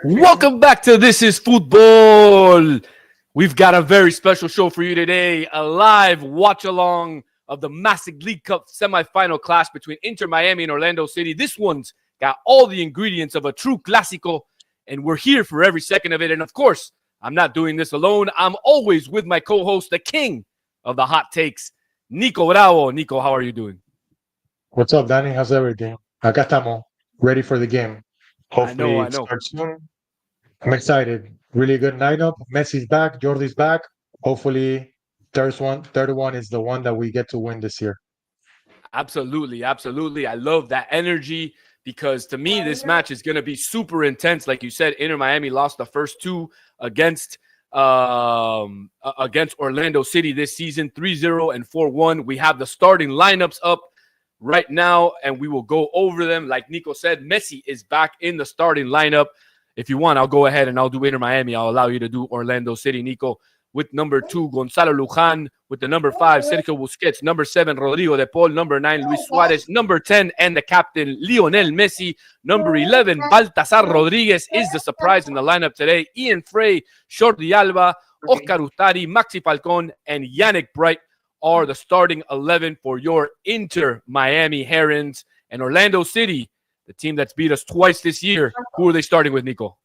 Welcome back to This is Football. We've got a very special show for you today. A live watch along of the Massive League Cup semifinal clash between Inter Miami and Orlando City. This one's got all the ingredients of a true Clásico, and we're here for every second of it. And of course, I'm not doing this alone. I'm always with my co-host, the king of the hot takes, Nico Bravo. Nico, how are you doing? What's up, Danny? How's everything? Acá estamos, ready for the game. I Hopefully know. it starts soon. I'm excited. Really good lineup. Messi's back, Jordi's back. Hopefully, third one is the one that we get to win this year. Absolutely. I love that energy because to me, this match is going to be super intense. Like you said, Inter Miami lost the first two against Orlando City this season, 3-0 and 4-1. We have the starting lineups up right now, and we will go over them. Like Nico said, Messi is back in the starting lineup. If you want, I'll go ahead and I'll do Inter Miami. I'll allow you to do Orlando City, Nico. With number 2, Gonzalo Luján. With the number 5, Sergio Busquets. Number 7, Rodrigo de Paul. Number 9, Luis Suarez. Number 10, and the captain, Lionel Messi. Number 11, Baltasar Rodriguez is the surprise in the lineup today. Ian Frey, Jordi Alba, Oscar Ustari, Maxi Falcón, and Yannick Bright are the starting 11 for your Inter Miami Herons. And Orlando City, the team that's beat us twice this year. Who are they starting with, Nico?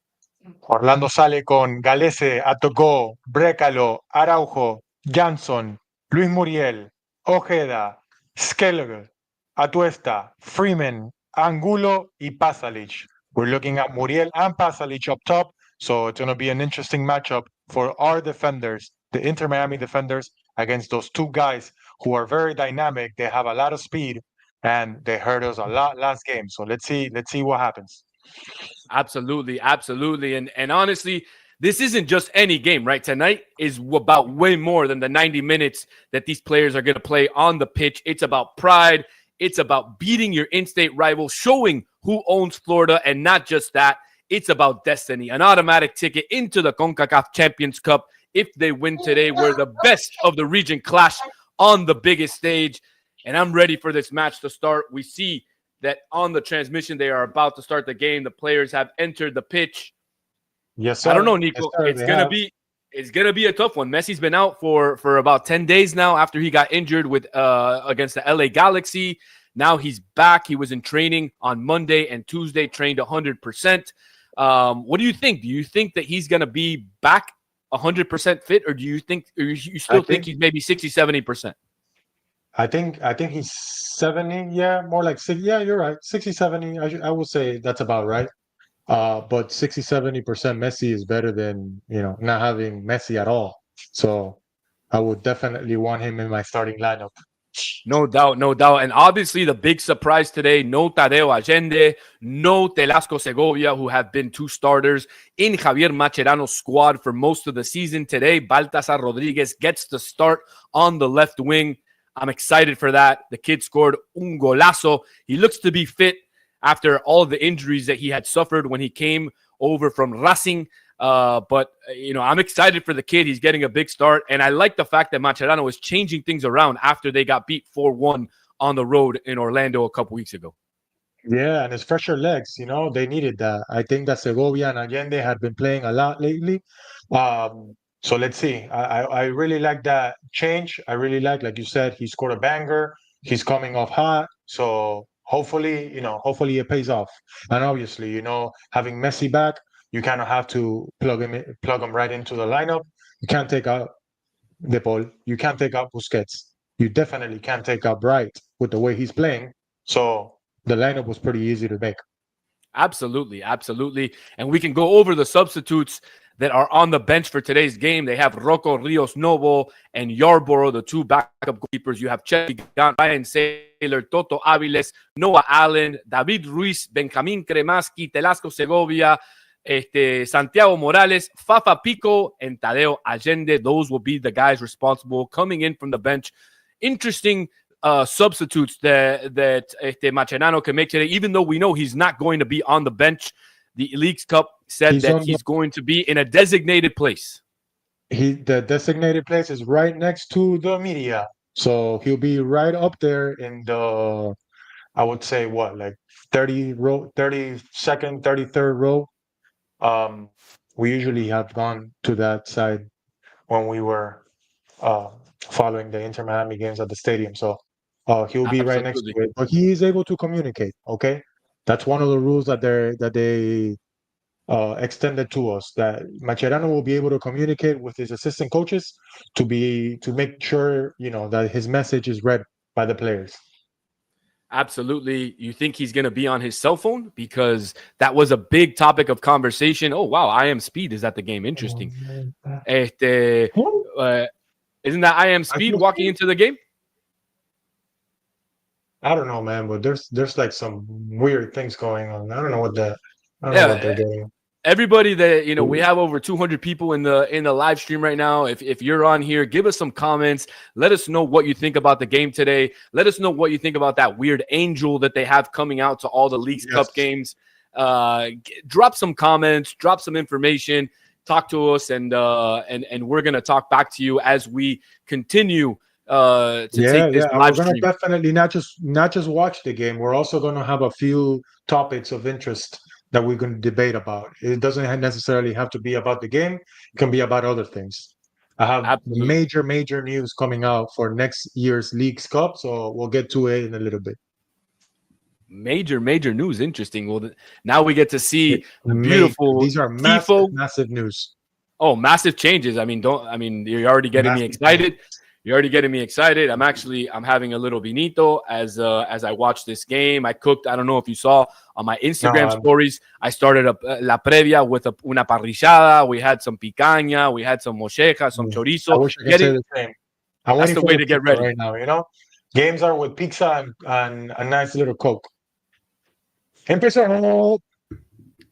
Orlando sale con Galese, Atogó, Brécalo, Araujo, Jansson, Luis Muriel, Ojeda, Skelger, Atuesta, Freeman, Angulo, y Pasalic. We're looking at Muriel and Pasalic up top, so it's going to be an interesting matchup for our defenders, the Inter Miami defenders, against those two guys who are very dynamic. They have a lot of speed, and they hurt us a lot last game. So let's see what happens. Absolutely. And honestly, this isn't just any game, right? Tonight is about way more than the 90 minutes that these players are going to play on the pitch. It's about pride. It's about beating your in-state rival, showing who owns Florida, and not just that. It's about destiny, an automatic ticket into the CONCACAF Champions Cup if they win today, where the best of the region clash on the biggest stage. And I'm ready for this match to start. We see that on the transmission, they are about to start the game. The players have entered the pitch. Yes, sir. I don't know, Nico. Yes, It's gonna be a tough one. Messi's been out for about 10 days now after he got injured with against the LA Galaxy. Now he's back. He was in training on Monday and Tuesday, trained 100%. What do you think? Do you think that he's gonna be back 100% fit, or do you think, or you still think he's maybe 60, 70%? I think he's 70. Yeah, more like 60. Yeah, you're right. 60, 70. I would say that's about right. But 60, 70% Messi is better than, not having Messi at all. So I would definitely want him in my starting lineup. No doubt. And obviously the big surprise today, no Tadeo Allende, no Telasco Segovia, who have been two starters in Javier Mascherano's squad for most of the season. Today, Baltasar Rodriguez gets the start on the left wing. I'm excited for that. The kid scored un golazo. He looks to be fit after all the injuries that he had suffered when he came over from Racing. But I'm excited for the kid. He's getting a big start. And I like the fact that Mascherano is changing things around after they got beat 4-1 on the road in Orlando a couple weeks ago. Yeah, and his fresher legs, they needed that. I think that Segovia and Allende had been playing a lot lately. So let's see. I really like that change. I really like you said, he scored a banger. He's coming off hot. So hopefully it pays off. And obviously, having Messi back, you kind of have to plug him right into the lineup. You can't take out De Paul. You can't take out Busquets. You definitely can't take out Bright with the way he's playing. So the lineup was pretty easy to make. Absolutely. And we can go over the substitutes that are on the bench for today's game. They have Rocco Rios Novo and Yarborough, the two backup goalkeepers. You have Chelsea Gant, Ryan Saylor, Toto Aviles, Noah Allen, David Ruiz, Benjamin Kremaski, Telasco Segovia, Santiago Morales, Fafa Pico, and Tadeo Allende. Those will be the guys responsible coming in from the bench. Interesting substitutes that Mascherano can make today, even though we know he's not going to be on the bench. The Leagues Cup said he's going to be in a designated place. The designated place is right next to the media. So he'll be right up there in the, I would say, 30 row, 32nd, 33rd row. We usually have gone to that side when we were following the Inter Miami games at the stadium. So he'll be right next Absolutely. to it, but he is able to communicate. Okay, that's one of the rules that they extended to us. That Macherano will be able to communicate with his assistant coaches to make sure that his message is read by the players. Absolutely. You think he's going to be on his cell phone? Because that was a big topic of conversation. Oh, wow. I am Speed is at the game. Interesting. Isn't that I am Speed walking into the game? I don't know, man, but there's like some weird things going on. I don't know what they're doing. Everybody that we have over 200 people in the live stream right now. If you're on here, give us some comments. Let us know what you think about the game today. Let us know what you think about that weird angel that they have coming out to all the Leagues Cup games. Drop some comments, drop some information, talk to us, and we're gonna talk back to you as we continue to take this live We're gonna stream. definitely not just watch the game. We're also gonna have a few topics of interest that we're going to debate about. It doesn't necessarily have to be about the game. It can be about other things. I have Absolutely. major news coming out for next year's Leagues Cup, so we'll get to it in a little bit. Major news. Interesting. Well, now we get to see the beautiful These are massive news. Oh, massive changes. I mean, you're already getting me excited. You're already getting me excited. I'm having a little vinito as I watch this game. I cooked. I don't know if you saw on my Instagram stories. I started la previa with una parrillada. We had some picaña. We had some mocheja, some chorizo. I wish I could say the same. That's the way to get ready right now. Games are with pizza and a nice little Coke. Empezó.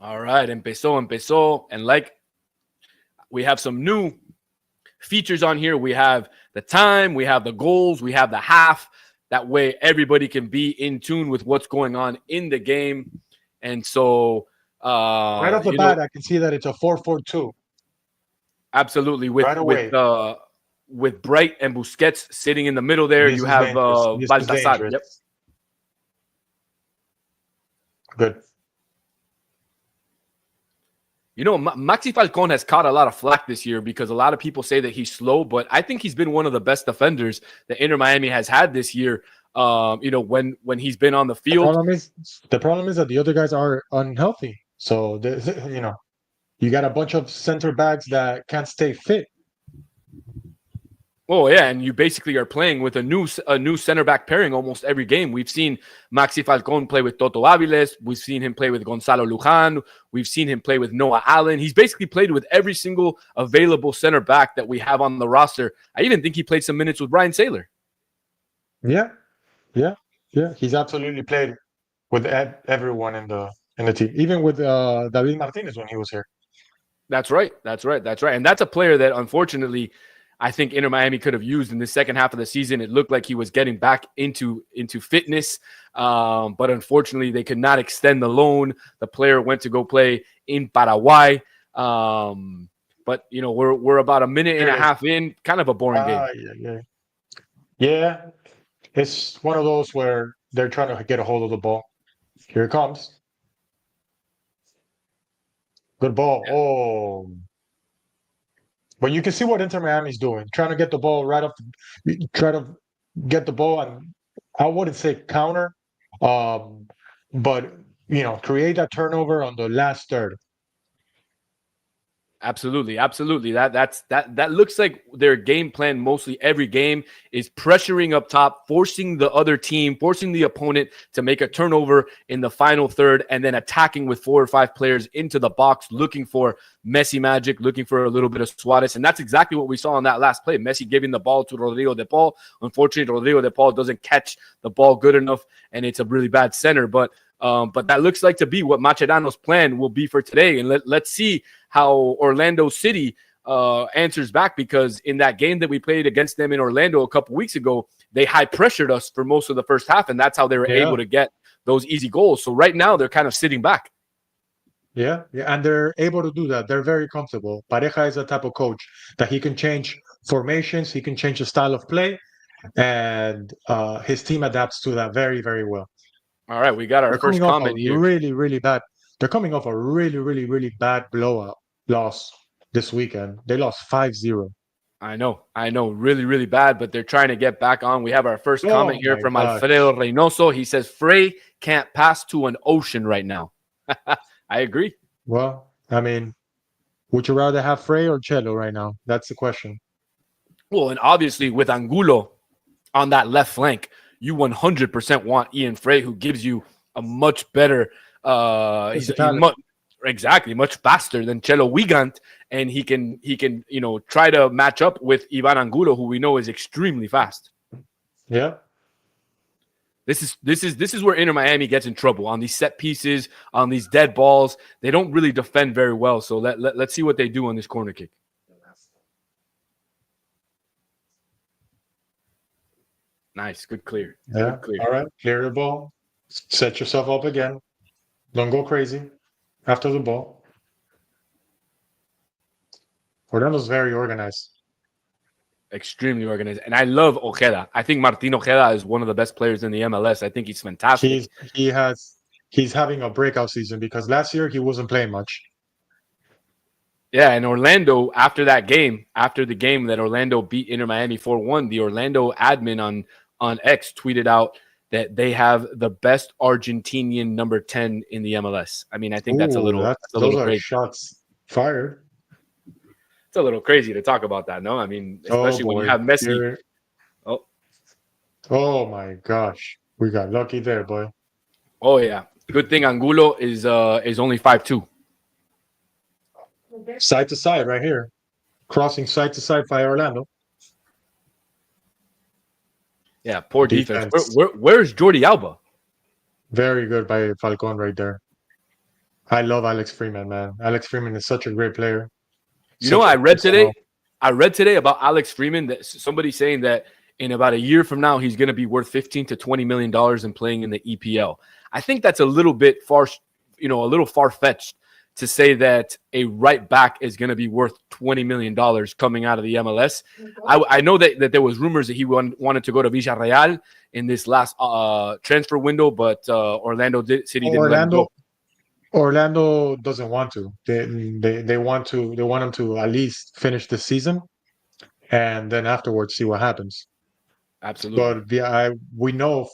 All right, empezó, and like we have some new features on here. We have the time, we have the goals, we have the half. That way everybody can be in tune with what's going on in the game. And so right off the bat, I can see that it's a 4-4-2. Absolutely. With Bright and Busquets sitting in the middle there, you have Baltasar. Yep. Good. Maxi Falcón has caught a lot of flack this year because a lot of people say that he's slow, but I think he's been one of the best defenders that Inter Miami has had this year. When he's been on the field. The problem is that the other guys are unhealthy. So you got a bunch of center backs that can't stay fit. Oh yeah, and you basically are playing with a new center back pairing almost every game. We've seen Maxi Falcón play with Toto Aviles. We've seen him play with Gonzalo Luján. We've seen him play with Noah Allen. He's basically played with every single available center back that we have on the roster. I even think he played some minutes with Brian Saylor. Yeah. He's absolutely played with everyone in the team, even with David Martinez when he was here. That's right. And that's a player that unfortunately I think Inter Miami could have used in the second half of the season. It looked like he was getting back into fitness, but unfortunately they could not extend the loan. The player went to go play in Paraguay, but we're about a minute and a half in, kind of a boring game. Yeah, it's one of those where they're trying to get a hold of the ball. Here it comes. Good ball. Yeah. Oh. But you can see what Inter Miami's doing, trying to get the ball try to get the ball, and I wouldn't say counter, but create that turnover on the last third. Absolutely. That looks like their game plan mostly every game is pressuring up top, forcing the other team, forcing the opponent to make a turnover in the final third, and then attacking with 4 or 5 players into the box, looking for Messi magic, looking for a little bit of Suarez. And that's exactly what we saw on that last play. Messi giving the ball to Rodrigo de Paul. Unfortunately, Rodrigo de Paul doesn't catch the ball good enough, and it's a really bad center. But that looks like to be what Macherano's plan will be for today. And let's see how Orlando City answers back, because in that game that we played against them in Orlando a couple weeks ago, they high pressured us for most of the first half, and that's how they were able to get those easy goals. So right now they're kind of sitting back. Yeah, and they're able to do that. They're very comfortable. Pareja is the type of coach that he can change formations, he can change the style of play, and his team adapts to that very, very well. All right, we got our first comment here. Really, really bad. They're coming off a really, really, really bad blowout loss this weekend. They lost 5-0. I know, really, really bad, but they're trying to get back on. We have our first comment Oh here my from gosh. Alfredo Reynoso. He says, Frey can't pass to an ocean right now. I agree. Well, I mean, would you rather have Frey or Cello right now? That's the question. Well, and obviously with Angulo on that left flank, you 100% want Ian Frey, who gives you a much better, he's much faster than Chelo Wigant, and he can try to match up with Ivan Angulo, who we know is extremely fast. Yeah. This is where Inter Miami gets in trouble on these set pieces, on these dead balls. They don't really defend very well. So let's see what they do on this corner kick. Nice, good clear. Yeah. Good clear. All right. Clear the ball. Set yourself up again. Don't go crazy after the ball. Orlando's very organized. Extremely organized. And I love Ojeda. I think Martin Ojeda is one of the best players in the MLS. I think he's fantastic. He's having a breakout season because last year he wasn't playing much. Yeah, and Orlando, after the game that Orlando beat Inter Miami 4-1, the Orlando admin on X tweeted out that they have the best Argentinian number 10 in the MLS. I mean, I think that's a little crazy. Shots fired. It's a little crazy to talk about that, no? I mean, especially when you have Messi. Oh my gosh. We got lucky there, boy. Oh yeah. Good thing Angulo is only 5'2". Side to side right here. Crossing side to side by Orlando. Yeah, poor defense. Where's Jordi Alba? Very good by Falcon right there. I love Alex Freeman, man. Alex Freeman is such a great player. You know, I read today about Alex Freeman that somebody saying that in about a year from now he's going to be worth $15 to $20 million and playing in the EPL. I think that's a little bit far-fetched to say that a right back is going to be worth $20 million coming out of the MLS. I know that there was rumors that he wanted to go to Villarreal in this last transfer window, but Orlando City didn't let him go. Orlando doesn't want to. They want him to at least finish the season, and then afterwards see what happens. Absolutely. But we know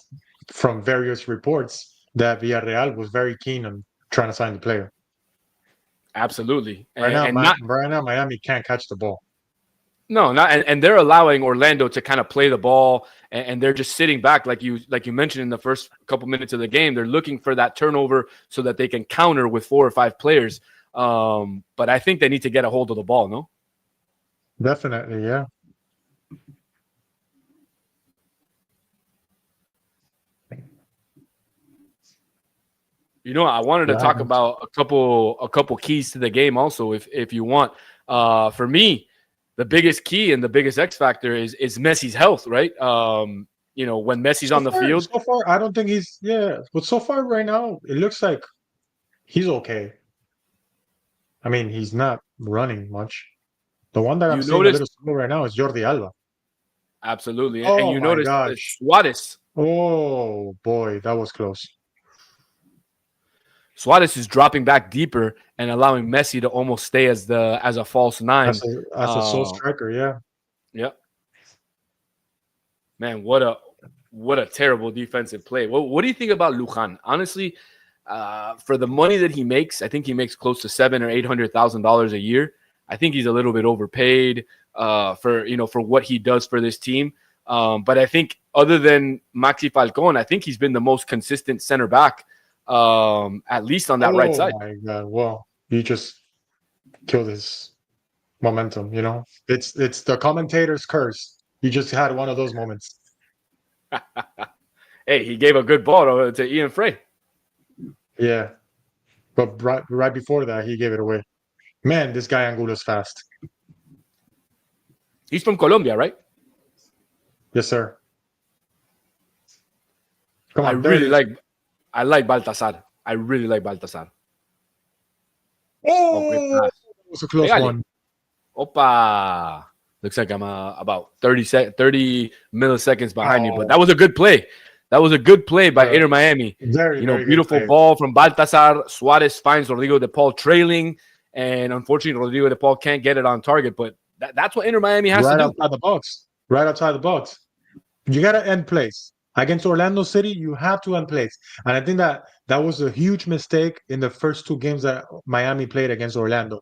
from various reports that Villarreal was very keen on trying to sign the player. Absolutely. Right now, Miami can't catch the ball. No, and they're allowing Orlando to kind of play the ball, and they're just sitting back, like you mentioned in the first couple minutes of the game. They're looking for that turnover so that they can counter with 4 or 5 players. But I think they need to get a hold of the ball. No, definitely, yeah. You know, I wanted to talk about a couple keys to the game also, if you want. For me, the biggest key and the biggest X factor is Messi's health, right? You know, when Messi's on the field. So far, I don't think he's but so far right now, it looks like he's okay. I mean, he's not running much. The one that I'm seeing a little slow right now is Jordi Alba. Absolutely. And you notice Suarez. Oh boy, that was close. Suarez is dropping back deeper and allowing Messi to almost stay as a false 9. As a sole striker, yeah. Yep. Man, what a terrible defensive play. What do you think about Lujan? Honestly, for the money that he makes, I think he makes close to $700,000 or $800,000 a year. I think he's a little bit overpaid for what he does for this team. But I think other than Maxi Falcon, I think he's been the most consistent center back. At least on that right side. Oh my God! Well, you just killed his momentum. You know, it's the commentator's curse. You just had one of those moments. Hey, he gave a good ball to Ian Frey. Yeah, but right before that, he gave it away. Man, this guy Angulo's fast. He's from Colombia, right? Yes, sir. Come on, I like Baltazar. I really like Baltazar. Oh, it was a close one. Opa. Looks like I'm about 30 milliseconds behind you, but that was a good play. That was a good play by Inter Miami. Very, very beautiful good play. ball from Baltazar. Suarez finds Rodrigo de Paul trailing, and unfortunately, Rodrigo de Paul can't get it on target. But that's what Inter Miami has to do. Outside the box. Right outside the box. You got to end plays. Against Orlando City, you have to end plays. And I think that was a huge mistake in the first 2 games that Miami played against Orlando.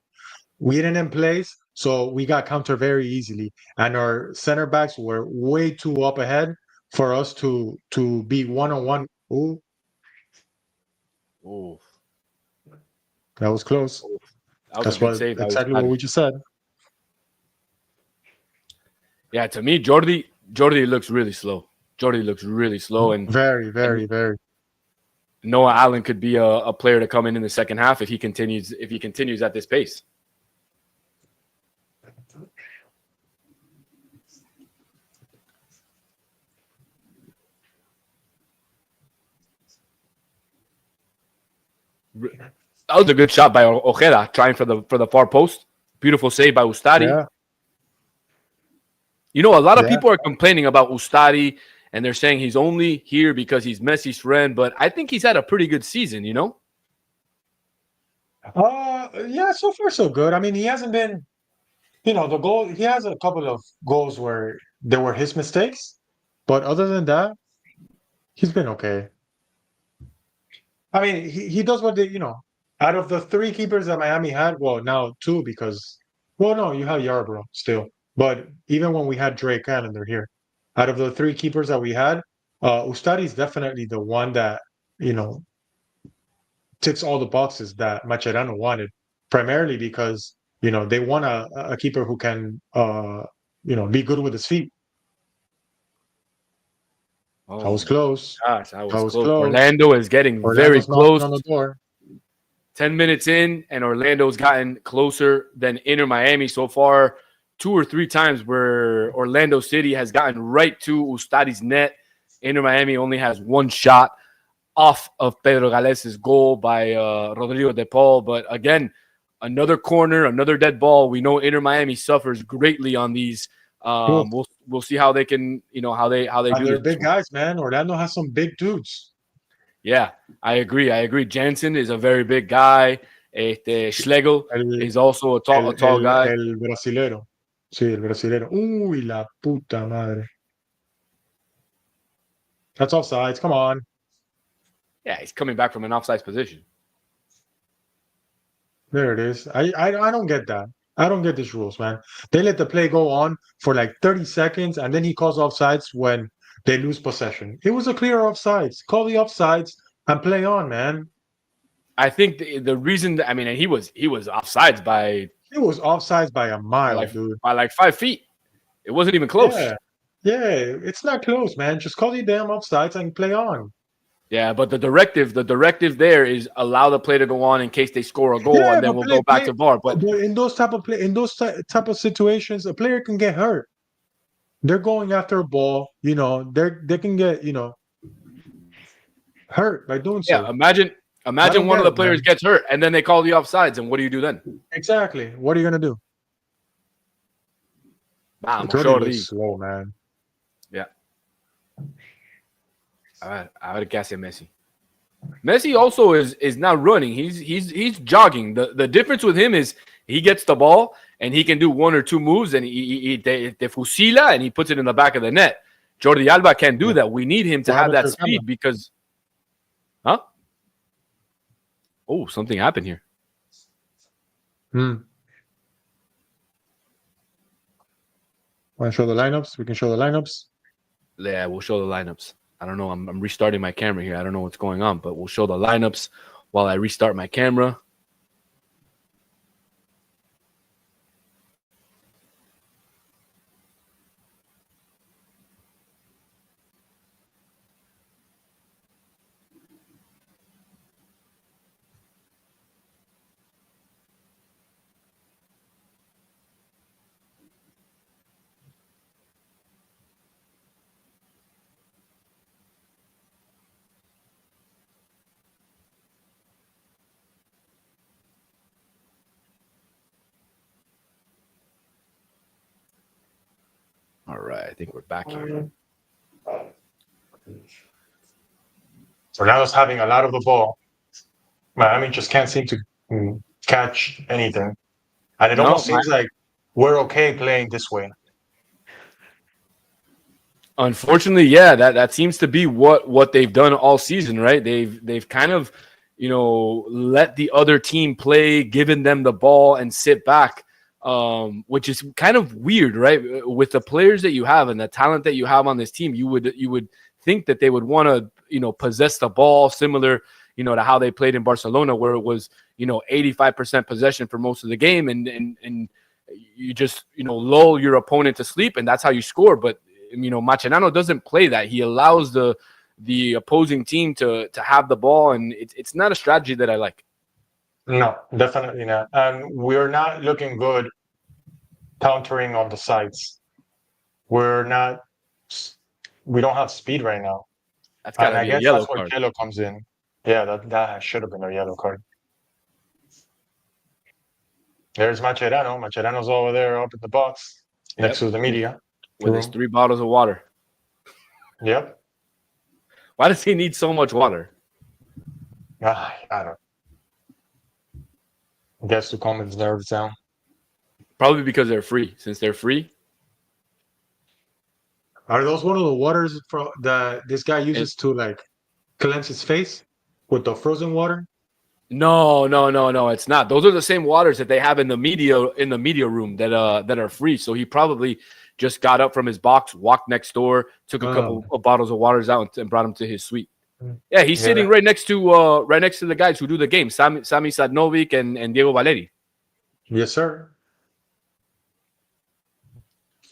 We didn't end plays, so we got countered very easily. And our center backs were way too up ahead for us to be one-on-one. Ooh. Ooh. That was close. That was That's a good save. exactly what we just said. Yeah, to me, Jordi looks really slow. Jordi looks really slow, and very, very, very. Noah Allen could be a player to come in the second half if he continues at this pace. That was a good shot by Ojeda, trying for the far post. Beautiful save by Ustari. Yeah. A lot of people are complaining about Ustari, and they're saying he's only here because he's Messi's friend. But I think he's had a pretty good season, Yeah, so far so good. I mean, he hasn't been, the goal. He has a couple of goals where there were his mistakes, but other than that, he's been okay. I mean, he does what out of the 3 keepers that Miami had, well, now 2 because, well, no, you have Yarbrough still. But even when we had Drake Callender here, out of the 3 keepers that we had, Ustari is definitely the one that, ticks all the boxes that Mascherano wanted, primarily because, they want a keeper who can, be good with his feet. Oh, I was close. Gosh, I was close. Orlando is getting very close. On the door. 10 minutes in, and Orlando's gotten closer than Inter Miami so far. 2 or 3 times where Orlando City has gotten right to Ustari's net. Inter Miami only has 1 shot off of Pedro Galez's goal by Rodrigo de Paul. But again, another corner, another dead ball. We know Inter Miami suffers greatly on these. We'll see how they can, how they do. They're big guys, man. Orlando has some big dudes. Yeah, I agree. Jansen is a very big guy. Schlegel is also a tall guy. El brasilero. Sí, el brasilero. Uy, la puta madre. That's offsides. Come on. Yeah, he's coming back from an offsides position. There it is. I don't get that. I don't get these rules, man. They let the play go on for like 30 seconds, and then he calls offsides when they lose possession. It was a clear offsides. Call the offsides and play on, man. I think the reason that, he was offsides by. It was offsides by a mile, dude. By like 5 feet. It wasn't even close. Yeah, it's not close, man. Just call the damn offsides and play on. Yeah, but the directive there is allow the play to go on in case they score a goal, and then we'll go back to VAR. But in those type of situations, a player can get hurt. They're going after a ball, they can get, hurt by doing so. Yeah, imagine one of the players gets hurt, and then they call the offsides, and what do you do then? Exactly. What are you gonna do? Slow, man. Yeah. A ver qué hace Messi. Messi also is not running. He's jogging. The difference with him is he gets the ball and he can do 1 or 2 moves and he fusila and he puts it in the back of the net. Jordi Alba can't do that. We need him to have that speed because, huh? Oh, something happened here. Want to show the lineups? We can show the lineups. Yeah, we'll show the lineups. I don't know. I'm restarting my camera here. I don't know what's going on, but we'll show the lineups while I restart my camera. All right, I think we're back here. Ronaldo's having a lot of the ball. Miami just can't seem to catch anything. And it No, almost seems like we're okay playing this way. unfortunately, yeah, that seems to be what they've done all season, right? They've kind of, let the other team play, given them the ball and sit back, which is kind of weird, right? With the players that you have and the talent that you have on this team, you would think that they would want to, possess the ball similar, to how they played in Barcelona, where it was, 85% possession for most of the game, and you just, lull your opponent to sleep, and that's how you score. But Mascherano doesn't play that. He allows the opposing team to have the ball, and it's not a strategy that I like. No, definitely not. And we're not looking good countering on the sides. We're not. We don't have speed right now, That's got and to I be a guess yellow that's where card. Jello comes in. Yeah, that should have been a yellow card. There's Mascherano. Mascherano's over there up in the box next Yep, to the media with his room. 3 bottles of water. Yep. Why does he need so much water? I don't. Guess to calm his nerves down. Probably because they're free. Since they're free, Are those one of the waters that this guy and uses to like cleanse his face with the frozen water? no, it's not. Those are the same waters that they have in the media room that are free. So he probably just got up from his box, walked next door, took a Oh, couple of bottles of waters out, and brought them to his suite. Yeah, he's yeah. sitting right next to the guys who do the game, Sami Sadnovic and Diego Valeri. Yes, sir.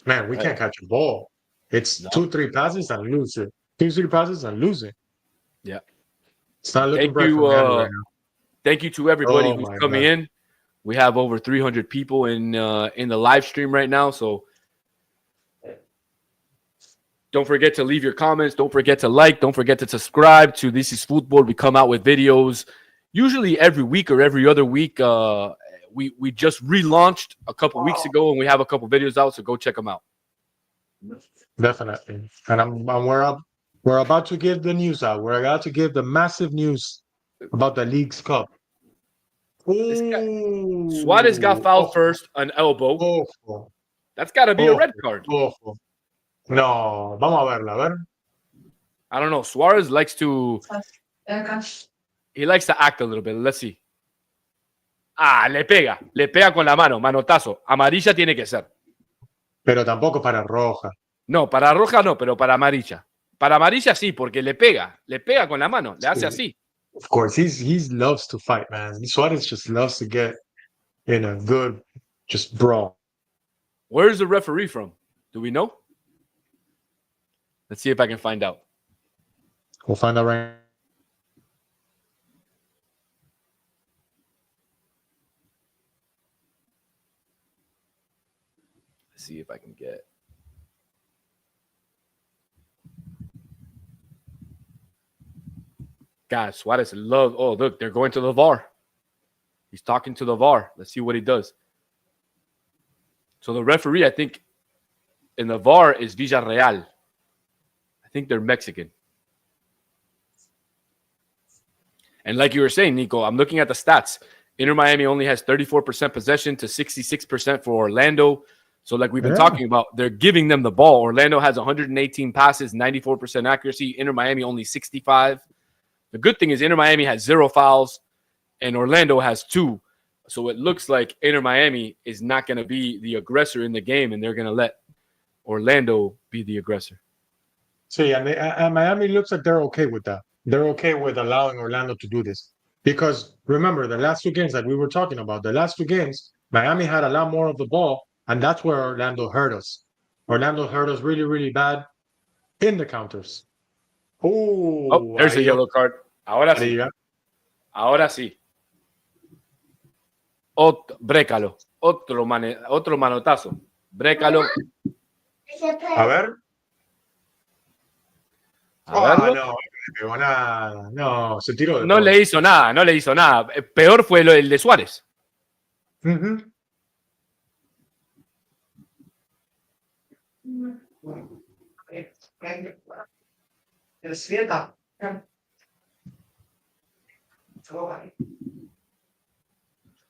Man, we Right. can't catch a ball. It's No. 2-3 passes and lose it. 2-3 passes and lose it. Yeah. It's not looking Thank bright for you. Miami right now. Thank you to everybody Oh who's my coming God. in. We have over 300 people in the live stream right now. So don't forget to leave your comments. Don't forget to like. Don't forget to subscribe to This Is Football. We come out with videos usually every week or every other week. We just relaunched a couple weeks ago, and we have a couple videos out. So go check them out. Definitely. And we're about to give the news out. We're about to give the massive news about the League's Cup. This guy Suarez got Ooh. fouled first, an elbow. Awful. That's got to be a red Awful. card. Awful. No, vamos a verla, a ver. I don't know. Suarez likes to act a little bit. Let's see. Le pega con la mano, manotazo. Amarilla tiene que ser. Pero tampoco para roja. No, para roja no, pero para amarilla. Para amarilla sí, porque le pega con la mano, le hace así. Of course, he loves to fight, man. Suarez just loves to get in a good just brawl. Where's the referee from? Do we know? Let's see if I can find out. We'll find out right. Let's see if I can get. God, Suarez loves. Oh, look, they're going to the VAR. He's talking to the VAR. Let's see what he does. So the referee, I think, in the VAR is Villarreal. I think they're Mexican. And like you were saying, Nico, I'm looking at the stats. Inter Miami only has 34% possession to 66% for Orlando. So like we've been talking about, they're giving them the ball. Orlando has 118 passes, 94% accuracy. Inter Miami only 65. The good thing is Inter Miami has 0 fouls and Orlando has 2. So it looks like Inter Miami is not going to be the aggressor in the game, and they're going to let Orlando be the aggressor. See, and Miami looks like they're okay with that. They're okay with allowing Orlando to do this. Because remember, the last 2 games that we were talking about, the last 2 games, Miami had a lot more of the ball, and that's where Orlando hurt us. Orlando hurt us really, really bad in the counters. Oh, there's a yellow card. Ahora sí. Ahora sí. Brécalo. Otro manotazo. Brécalo. A ver. A no le pegó nada. No, se tiró de No todo. le hizo nada, no le hizo nada. Peor fue el de Suárez.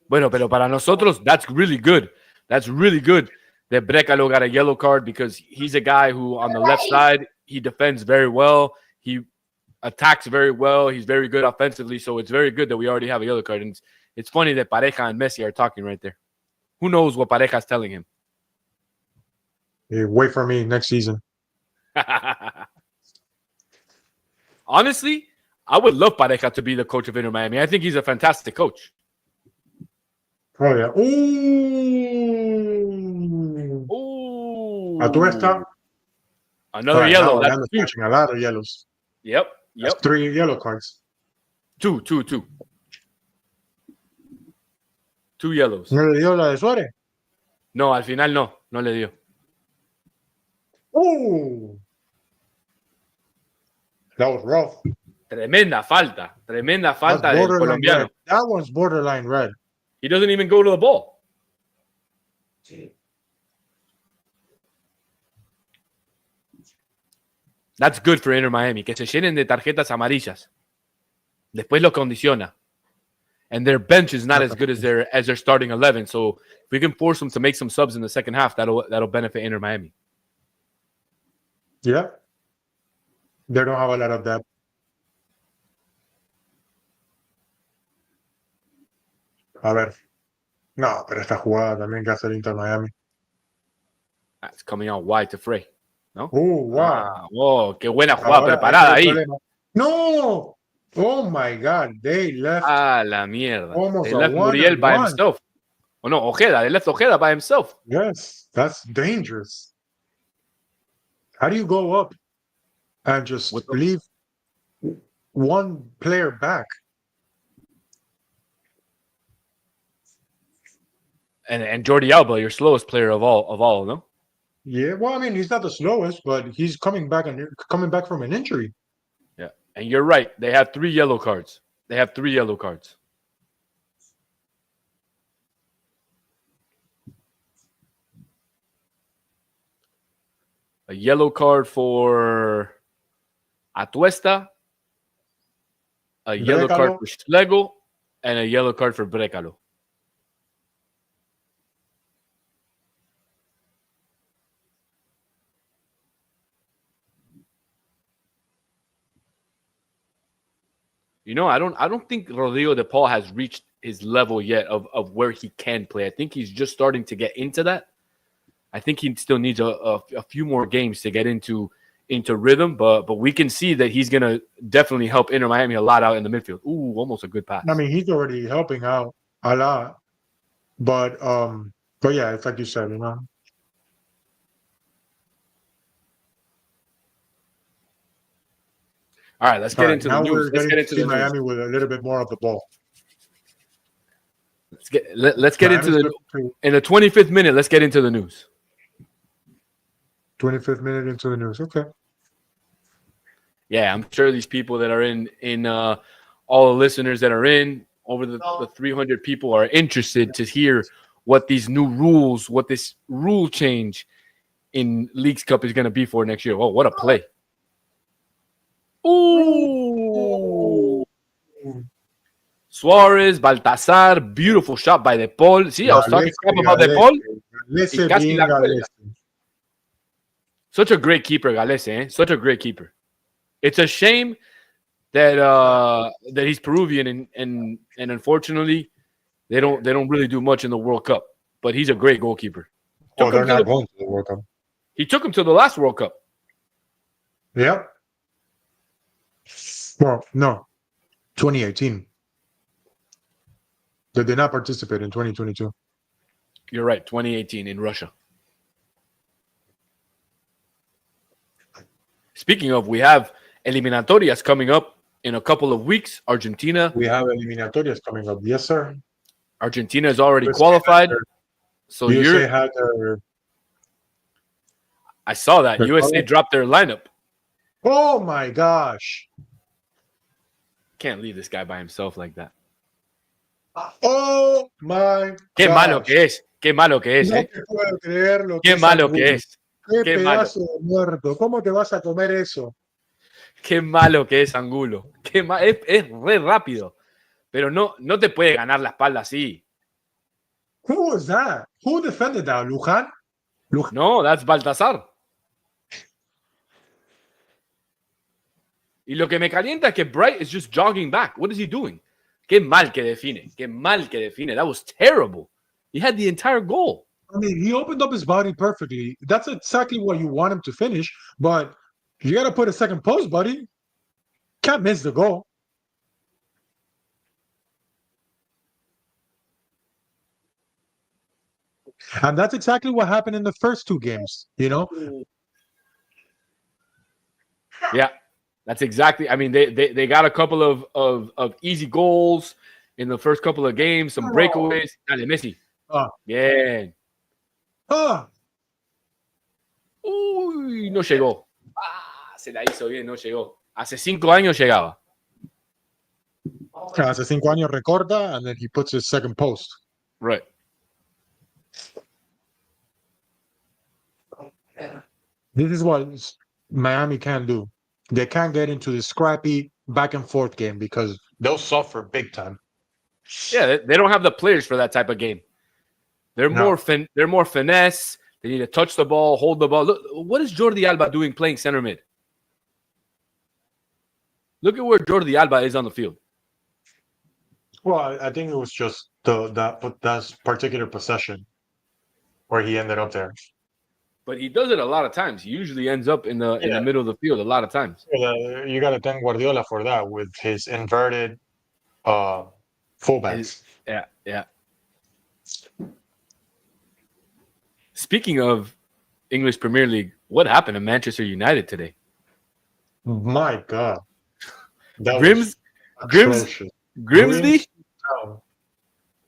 Bueno, pero para nosotros, that's really good. That's really good that Brecalo got a yellow card because he's a guy who on the left side, he defends very well. He attacks very well. He's very good offensively. So it's very good that we already have a yellow card. And it's funny that Pareja and Messi are talking right there. Who knows what Pareja's telling him? Hey, wait for me next season. Honestly, I would love Pareja to be the coach of Inter Miami. I think he's a fantastic coach. Oh, yeah. Ooh. Ooh. Atuesta. Another Right, yellow. now That's we're catching a lot of yellows. Yep. That's 3 yellow cards. Two. 2 yellows. ¿No le dio la de Suárez? No, al final no le dio. Ooh. That was rough. Tremenda falta That's del colombiano. red. That one's borderline red. He doesn't even go to the ball. That's good for Inter Miami, que se llenen de tarjetas amarillas. Después lo condiciona. And their bench is not as good as their starting 11. So if we can force them to make some subs in the second half, that'll benefit Inter Miami. Yeah. They don't have a lot of that. A ver. No, pero esta jugada también que hace el Inter Miami. That's coming out wide to Frey. ¿No? Wow. Oh, qué buena jugada preparada ahí. No. Oh my God. They left. La mierda. Almost They left a 1-1. Muriel by himself. Oh no, Ojeda. They left Ojeda by himself. Yes, that's dangerous. How do you go up and just leave one player back? And Jordi Alba, your slowest player of all, no? Yeah, well, I mean, he's not the slowest, but he's coming back from an injury. Yeah, and you're right. They have 3 yellow cards. A yellow card for Atuesta, a yellow card for Schlegel, and a yellow card for Brecalo. You know, I don't think Rodrigo de Paul has reached his level yet of where he can play. I think he's just starting to get into that. I think he still needs a few more games to get into rhythm, but we can see that he's gonna definitely help Inter Miami a lot out in the midfield. Ooh, almost a good pass. I mean, he's already helping out a lot, but yeah, it's like you said, you know. All right, let's get into the news. Let's get into the Miami with a little bit more of the ball. Let's get into in the 25th minute. Let's get into the news. 25th minute into the news. Okay. Yeah, I'm sure these people that are in all the listeners that are in over the 300 people are interested to hear what these new rules, what this rule change in Leagues Cup is going to be for next year. Oh, what a play! Ooh. Suarez, Baltazar, beautiful shot by De Paul. See, I was talking about De Paul. Such a great keeper, Galese, eh? Such a great keeper. It's a shame that he's Peruvian and unfortunately they don't really do much in the World Cup. But he's a great goalkeeper. Oh, they're not going to the World Cup. He took him to the last World Cup. Yep. Well, no, 2018. They did not participate in 2022. You're right, 2018 in Russia. Speaking of, we have eliminatorias coming up in a couple of weeks. Argentina. We have eliminatorias coming up. Yes, sir. Argentina is already qualified. So USA had their. I saw that. USA dropped their lineup. Oh, my gosh. Can't leave this guy by himself like that. Oh, my Qué malo que es. Qué malo que es. No te puedo creer lo Qué malo que es. Qué pedazo de muerto. ¿Cómo te vas a comer eso? Qué malo que es Angulo. Es re rápido. Pero no te puede ganar la espalda así. Who was that? Who defended that? Lujan? No, that's Baltazar. Y lo que me calienta es que Bright is just jogging back. What is he doing? Qué mal que define. Qué mal que define. That was terrible. He had the entire goal. I mean, he opened up his body perfectly. That's exactly what you want him to finish, but you got to put a second post, buddy. Can't miss the goal. And that's exactly what happened in the first two games, you know? Yeah, that's exactly. I mean, they got a couple of easy goals in the first couple of games, some breakaways. Dale, Messi. Bien. Uy, no llegó. Se la hizo bien, no llegó. Hace 5 años llegaba. Hace 5 años recorta, and then he puts his second post. Right. This is what Miami can do. They can't get into the scrappy back and forth game because they'll suffer big time. Yeah, they don't have the players for that type of game. They're No. more finesse. They need to touch the ball, hold the ball. Look, what is Jordi Alba doing playing center mid? Look at where Jordi Alba is on the field. Well, I think it was just that particular possession where he ended up there. But he does it a lot of times. He usually ends up in the middle of the field a lot of times. You got to thank Guardiola for that with his inverted fullbacks. Yeah. Speaking of English Premier League, what happened to Manchester United today? My God. Grimsby?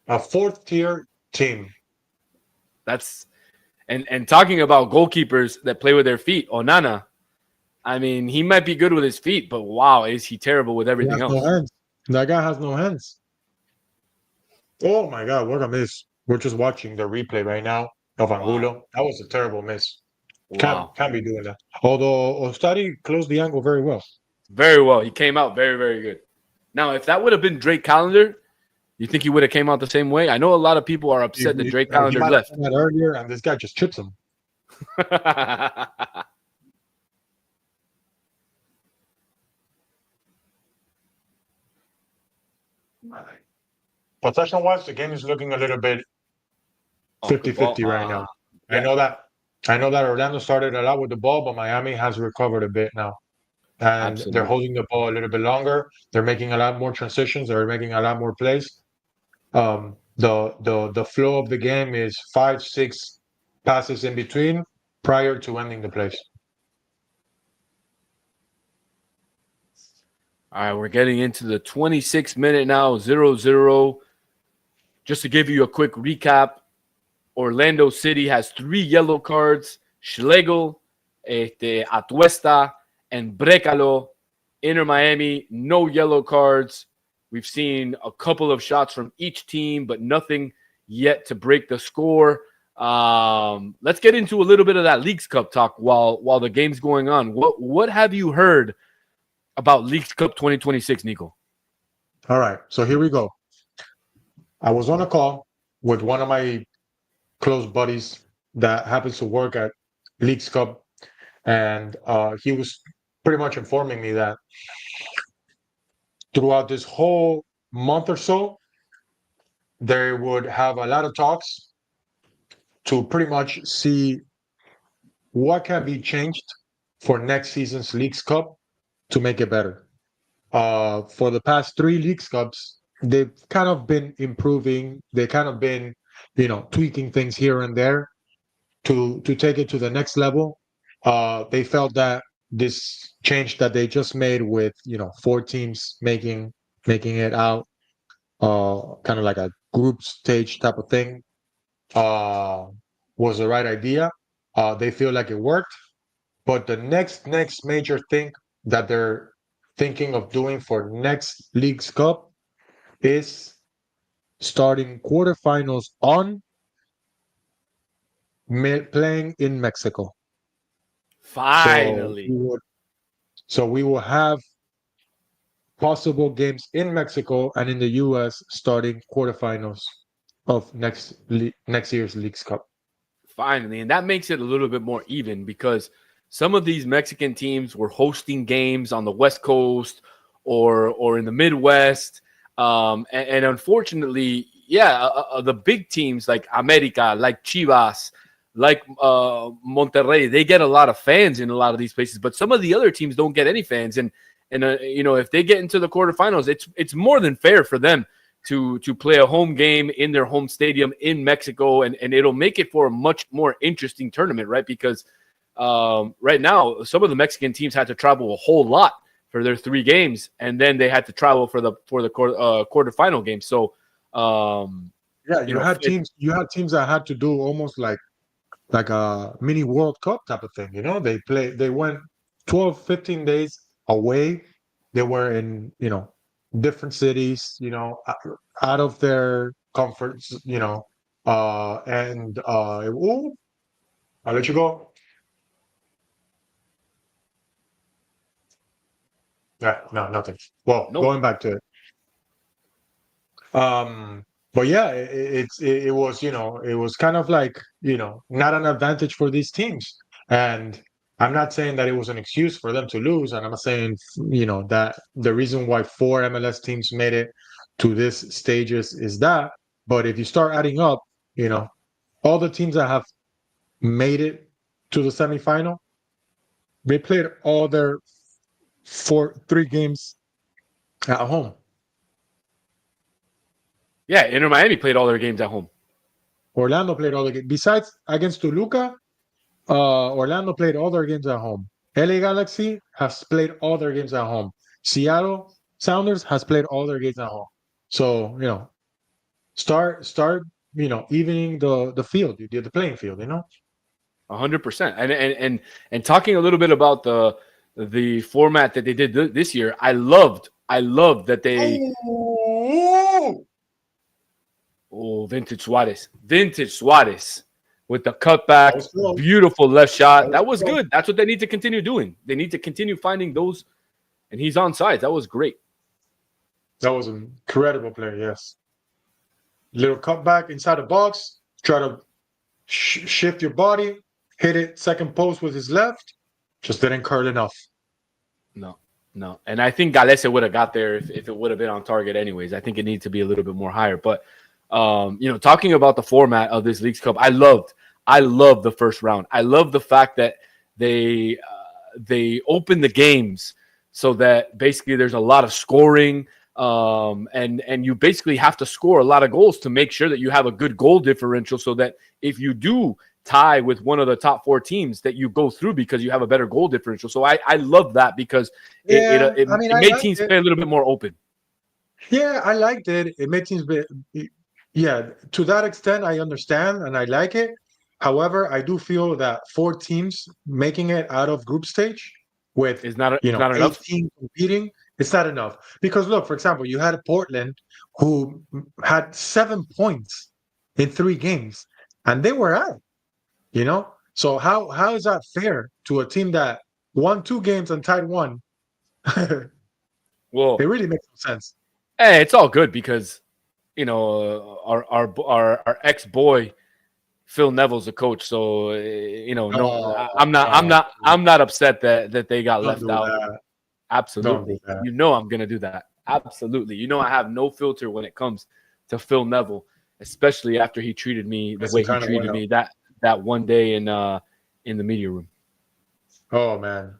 A fourth-tier team. That's and talking about goalkeepers that play with their feet, Onana, I mean, he might be good with his feet, but wow, is he terrible with everything else. No hands. That guy has no hands. Oh my God, what a miss. We're just watching the replay right now of Angulo. Wow. That was a terrible miss. Wow. Can't be doing that. Although Ostari closed the angle very well. Very well. He came out very, very good. Now, if that would have been Drake Callender, you think he would have came out the same way? I know a lot of people are upset that Drake Callender left. That earlier, and this guy just chips him. Possession-wise, the game is looking a little bit 50-50 right now. Yeah. I know that Orlando started a lot with the ball, but Miami has recovered a bit now. And Absolutely. They're holding the ball a little bit longer. They're making a lot more transitions. They're making a lot more plays. The flow of the game is 5-6 passes in between prior to ending the plays. All right, we're getting into the 26th minute now, 0-0. Just to give you a quick recap, Orlando City has 3 yellow cards. Schlegel, Atuesta, and Brecalo. Inter Miami, no yellow cards. We've seen a couple of shots from each team, but nothing yet to break the score. Let's get into a little bit of that Leagues Cup talk while the game's going on. What have you heard about Leagues Cup 2026, Nico? All right, so here we go. I was on a call with one of my close buddies that happens to work at Leagues Cup, and he was pretty much informing me that throughout this whole month or so, they would have a lot of talks to pretty much see what can be changed for next season's Leagues Cup to make it better. For the past 3 Leagues Cups, they've kind of been improving. They kind of been, tweaking things here and there to take it to the next level. They felt that this change that they just made with 4 teams making it out, kind of like a group stage type of thing, was the right idea. They feel like it worked, but the next major thing that they're thinking of doing for next Leagues Cup is starting quarterfinals on playing in Mexico. Finally. So we will have possible games in Mexico and in the US starting quarterfinals of next year's Leagues Cup. Finally, and that makes it a little bit more even because some of these Mexican teams were hosting games on the West Coast or in the Midwest, and unfortunately, the big teams like America, like Chivas, like Monterrey, they get a lot of fans in a lot of these places, but some of the other teams don't get any fans, and if they get into the quarterfinals, it's more than fair for them to play a home game in their home stadium in Mexico, and it'll make it for a much more interesting tournament, right? Because right now, some of the Mexican teams had to travel a whole lot for their 3 games, and then they had to travel for the quarterfinal game. So, you had teams that had to do almost like a mini World Cup type of thing. They went 12, 15 days away. They were in, different cities, out of their comforts, ooh, I'll let you go. Yeah, no, nothing. Well, no. going back to it. But yeah, it was, it was kind of like, not an advantage for these teams. And I'm not saying that it was an excuse for them to lose. And I'm not saying, that the reason why 4 MLS teams made it to this stages is that. But if you start adding up, all the teams that have made it to the semifinal, they played all their 3 games at home. Yeah, Inter Miami played all their games at home. Orlando played all the games. Besides against Toluca, Orlando played all their games at home. LA Galaxy has played all their games at home. Seattle Sounders has played all their games at home. So, start evening the field, the playing field, 100%. And talking a little bit about the format that they did this year, I loved that they Vintage Suarez with the cutback, beautiful left shot. That was good. That's what they need to continue doing. They need to continue finding those, and he's on sides. That was great. That was an incredible play, yes. Little cutback inside the box, try to shift your body, hit it second post with his left, just didn't curl enough. No. And I think Galese would have got there if it would have been on target anyways. I think it needs to be a little bit more higher. But, talking about the format of this Leagues Cup, I loved the first round. I love the fact that they open the games so that basically there's a lot of scoring, and you basically have to score a lot of goals to make sure that you have a good goal differential so that if you do tie with one of the top 4 teams that you go through because you have a better goal differential. So I love that because it made teams play a little bit more open. Yeah, I liked it. It made teams to that extent, I understand and I like it. However, I do feel that 4 teams making it out of group stage with not 8 enough. teams competing, it's not enough. Because look, for example, you had Portland who had 7 points in 3 games, and they were out. So how is that fair to a team that won 2 games and tied 1? Well, it really makes no sense. Hey, it's all good because our ex-boy Phil Neville's a coach, so I'm not upset that they got left out. That. Absolutely, I'm gonna do that. Absolutely, I have no filter when it comes to Phil Neville, especially after he treated me the way he treated me that one day in the media room. Oh man,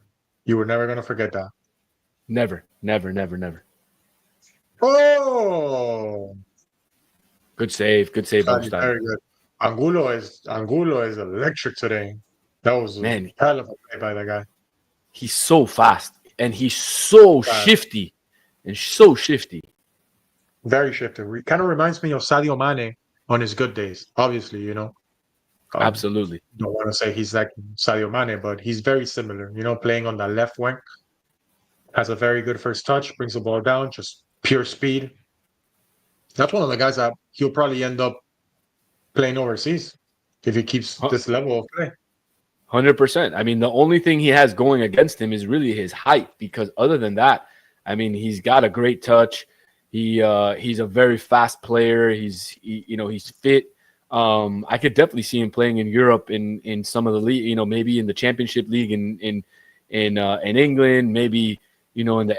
you were never gonna forget that. Never. Oh, good save, very good. Angulo is electric today. That was a hell of a play by that guy. He's so fast and he's so shifty. Very shifty. It kind of reminds me of Sadio Mane on his good days. Obviously, Absolutely. Don't want to say he's like Sadio Mane, but he's very similar. Playing on the left wing, has a very good first touch, brings the ball down, just pure speed. That's one of the guys that he'll probably end up playing overseas if he keeps this level of play. 100%. I mean, the only thing he has going against him is really his height, because other than that, I mean, he's got a great touch. He's a very fast player. He's fit. I could definitely see him playing in Europe in some of the league. Maybe in the Championship League in England. Maybe in the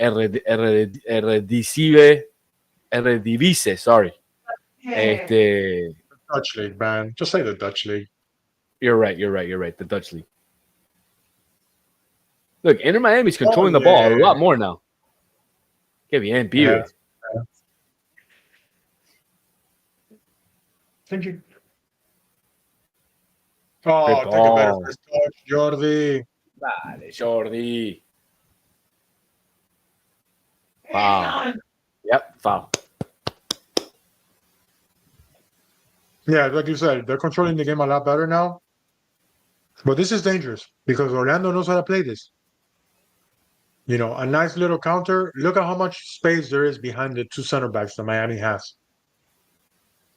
Eredivisie. Sorry. Dutch league, man. Just say the Dutch league. You're right. The Dutch league. Look, Inter Miami's controlling the ball a lot more now. Qué bien, pibe. Thank you. Oh, take a better first touch, Jordi. Dale, Jordi. Foul. Yep, foul. Yeah, like you said, they're controlling the game a lot better now. But this is dangerous because Orlando knows how to play this. A nice little counter. Look at how much space there is behind the two center backs that Miami has.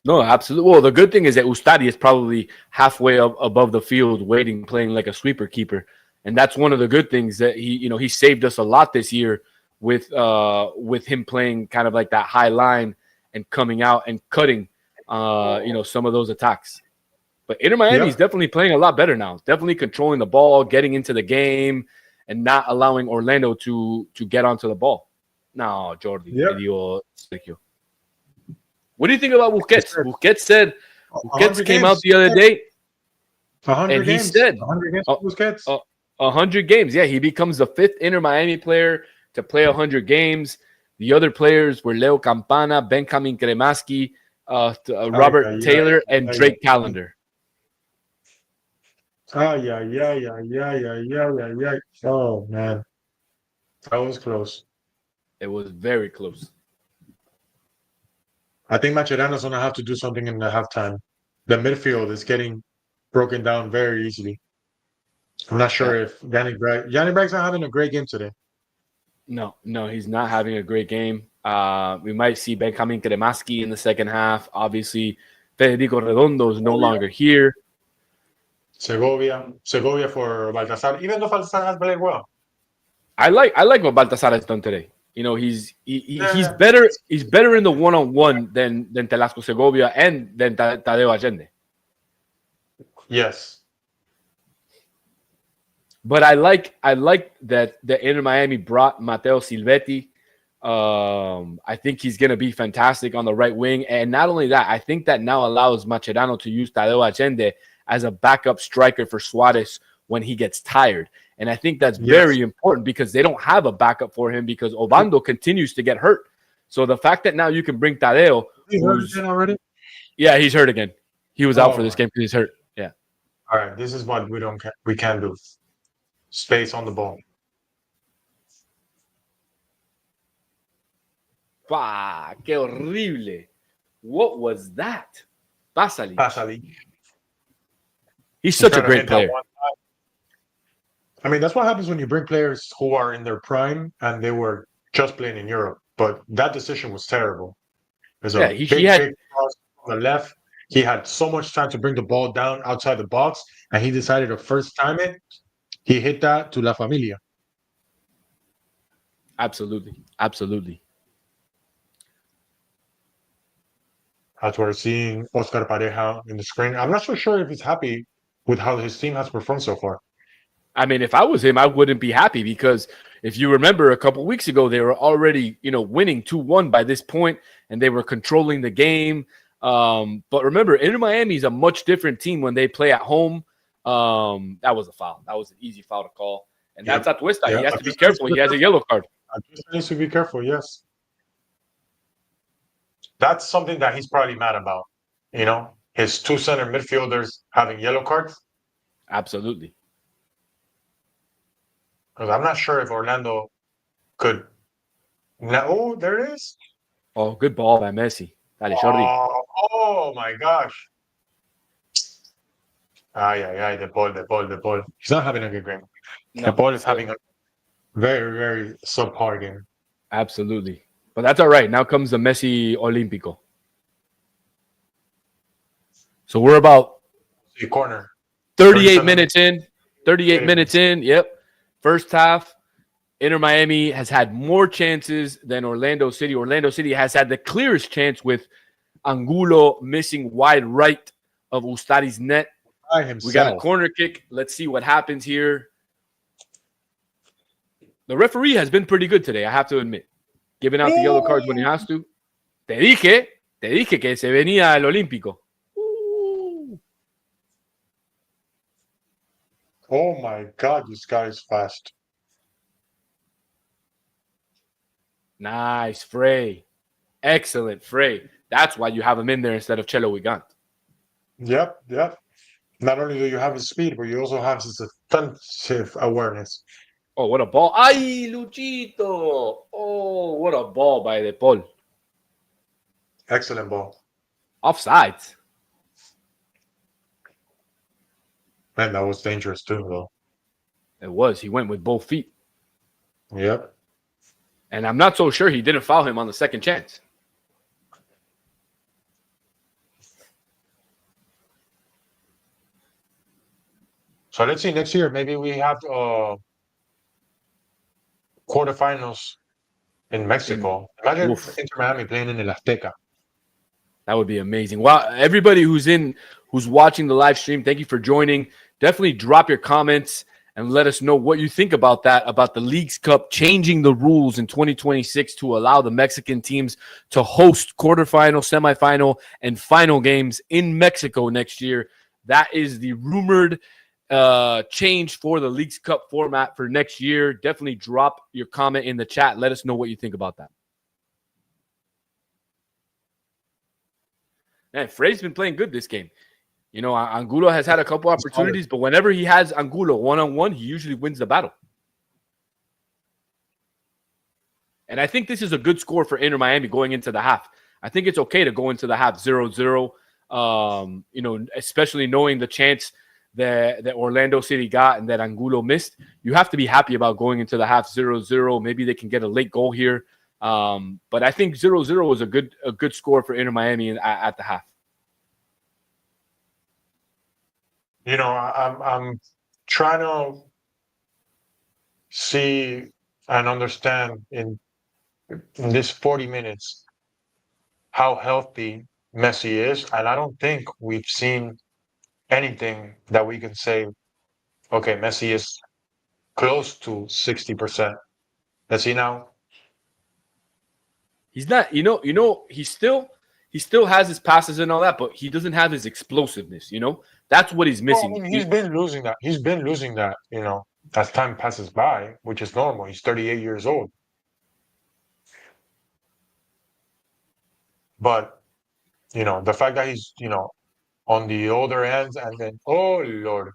No, absolutely. Well, the good thing is that Ustadi is probably halfway up above the field, waiting, playing like a sweeper keeper, and that's one of the good things that he saved us a lot this year with him playing kind of like that high line and coming out and cutting, some of those attacks. But Inter Miami is definitely playing a lot better now. Definitely controlling the ball, getting into the game, and not allowing Orlando to get onto the ball. No, Jordi. Yep. What do you think about Busquets? Busquets came out the other day, 100 games. He said 100 games for Busquets. 100 games. Yeah, he becomes the 5th Inter Miami player to play 100 games. The other players were Leo Campana, Benjamin Kremaski, Robert Taylor, and Drake Callender. Yeah. Oh, man. That was close. It was very close. I think Mascherano's going to have to do something in the halftime. The midfield is getting broken down very easily. I'm not sure if Yanni Bragg's not having a great game today. No, he's not having a great game. We might see Benjamin Kremaski in the second half. Obviously, Federico Redondo is no longer here. Segovia for Baltasar. Even though Baltasar has played well. I like what Baltasar has done today. He's better. He's better in the one-on-one than Telasco Segovia and than Tadeo Allende. Yes. But I like that the Inter Miami brought Matteo Silvetti. I think he's going to be fantastic on the right wing. And not only that, I think that now allows Mascherano to use Tadeo Allende as a backup striker for Suarez when he gets tired. And I think that's very important because they don't have a backup for him because Obando continues to get hurt. So the fact that now you can bring Tadeo. He's hurt again already? Yeah, he's hurt again. He was out for this game because he's hurt. Yeah. All right. This is what we can do. Space on the ball. Qué horrible. What was that? Pasalic. He's such a great player. I mean, that's what happens when you bring players who are in their prime and they were just playing in Europe. But that decision was terrible. There's a big cross on the left. He had so much time to bring the ball down outside the box, and he decided to first time it. He hit that to La Familia. Absolutely. As we're seeing Oscar Pareja in the screen. I'm not so sure if he's happy with how his team has performed so far. I mean, if I was him, I wouldn't be happy because if you remember a couple weeks ago, they were already, winning 2-1 by this point, and they were controlling the game. But remember, Inter Miami is a much different team when they play at home. That was a foul. That was an easy foul to call. And that's Atuesta. He has to be careful. He has a yellow card. Atuesta needs to be careful, yes. That's something that he's probably mad about. His two center midfielders having yellow cards. Absolutely. Because I'm not sure if Orlando could. No, there it is. Oh, good ball by Messi. Oh my gosh. The ball. He's not having a good game. No, the ball is having a very, very subpar game. Absolutely. But that's all right. Now comes the Messi Olímpico. So we're about corner. 38 minutes in. 38 minutes in. Yep. First half, Inter Miami has had more chances than Orlando City. Orlando City has had the clearest chance with Angulo missing wide right of Ustari's net. By We got a himself. corner kick. Let's see what happens here. The referee has been pretty good today, I have to admit. Giving out the yellow cards when he has to. Te dije que se venía el Olímpico. Oh my God, this guy is fast. Nice, Frey. Excellent, Frey. That's why you have him in there instead of Chelo Wigant. Yep. Not only do you have his speed, but you also have his defensive awareness. Oh, what a ball. Ay, Luchito. Oh, what a ball by De Paul. Excellent ball. Offside. Man, that was dangerous too, though. It was. He went with both feet. Yep. And I'm not so sure he didn't foul him on the second chance. So let's see, next year, maybe we have quarterfinals in Mexico. Imagine Inter Miami playing in El Azteca. That would be amazing. Wow, everybody who's watching the live stream, thank you for joining. Definitely drop your comments and let us know what you think about that, about the Leagues Cup changing the rules in 2026 to allow the Mexican teams to host quarterfinal, semifinal, and final games in Mexico next year. That is the rumored change for the Leagues Cup format for next year. Definitely drop your comment in the chat. Let us know what you think about that. Man, Frey's been playing good this game. You know, Angulo has had a couple opportunities, but whenever he has Angulo one-on-one, he usually wins the battle. And I think this is a good score for Inter Miami going into the half. I think it's okay to go into the half 0-0, you know, especially knowing the chance that Orlando City got and that Angulo missed. You have to be happy about going into the half 0-0. Maybe they can get a late goal here. But I think 0-0 was a good score for Inter Miami at the half. You know, I'm trying to see and understand in this 40 minutes how healthy Messi is, and I don't think we've seen anything that we can say, okay, Messi is close to 60%. Let's see now. He's not, you know, he still has his passes and all that, but he doesn't have his explosiveness, you know? That's what he's missing. Well, I mean, he's been losing that. He's been losing that, you know, as time passes by, which is normal. He's 38 years old. But, you know, the fact that he's, you know, on the older ends and then, oh, Lord.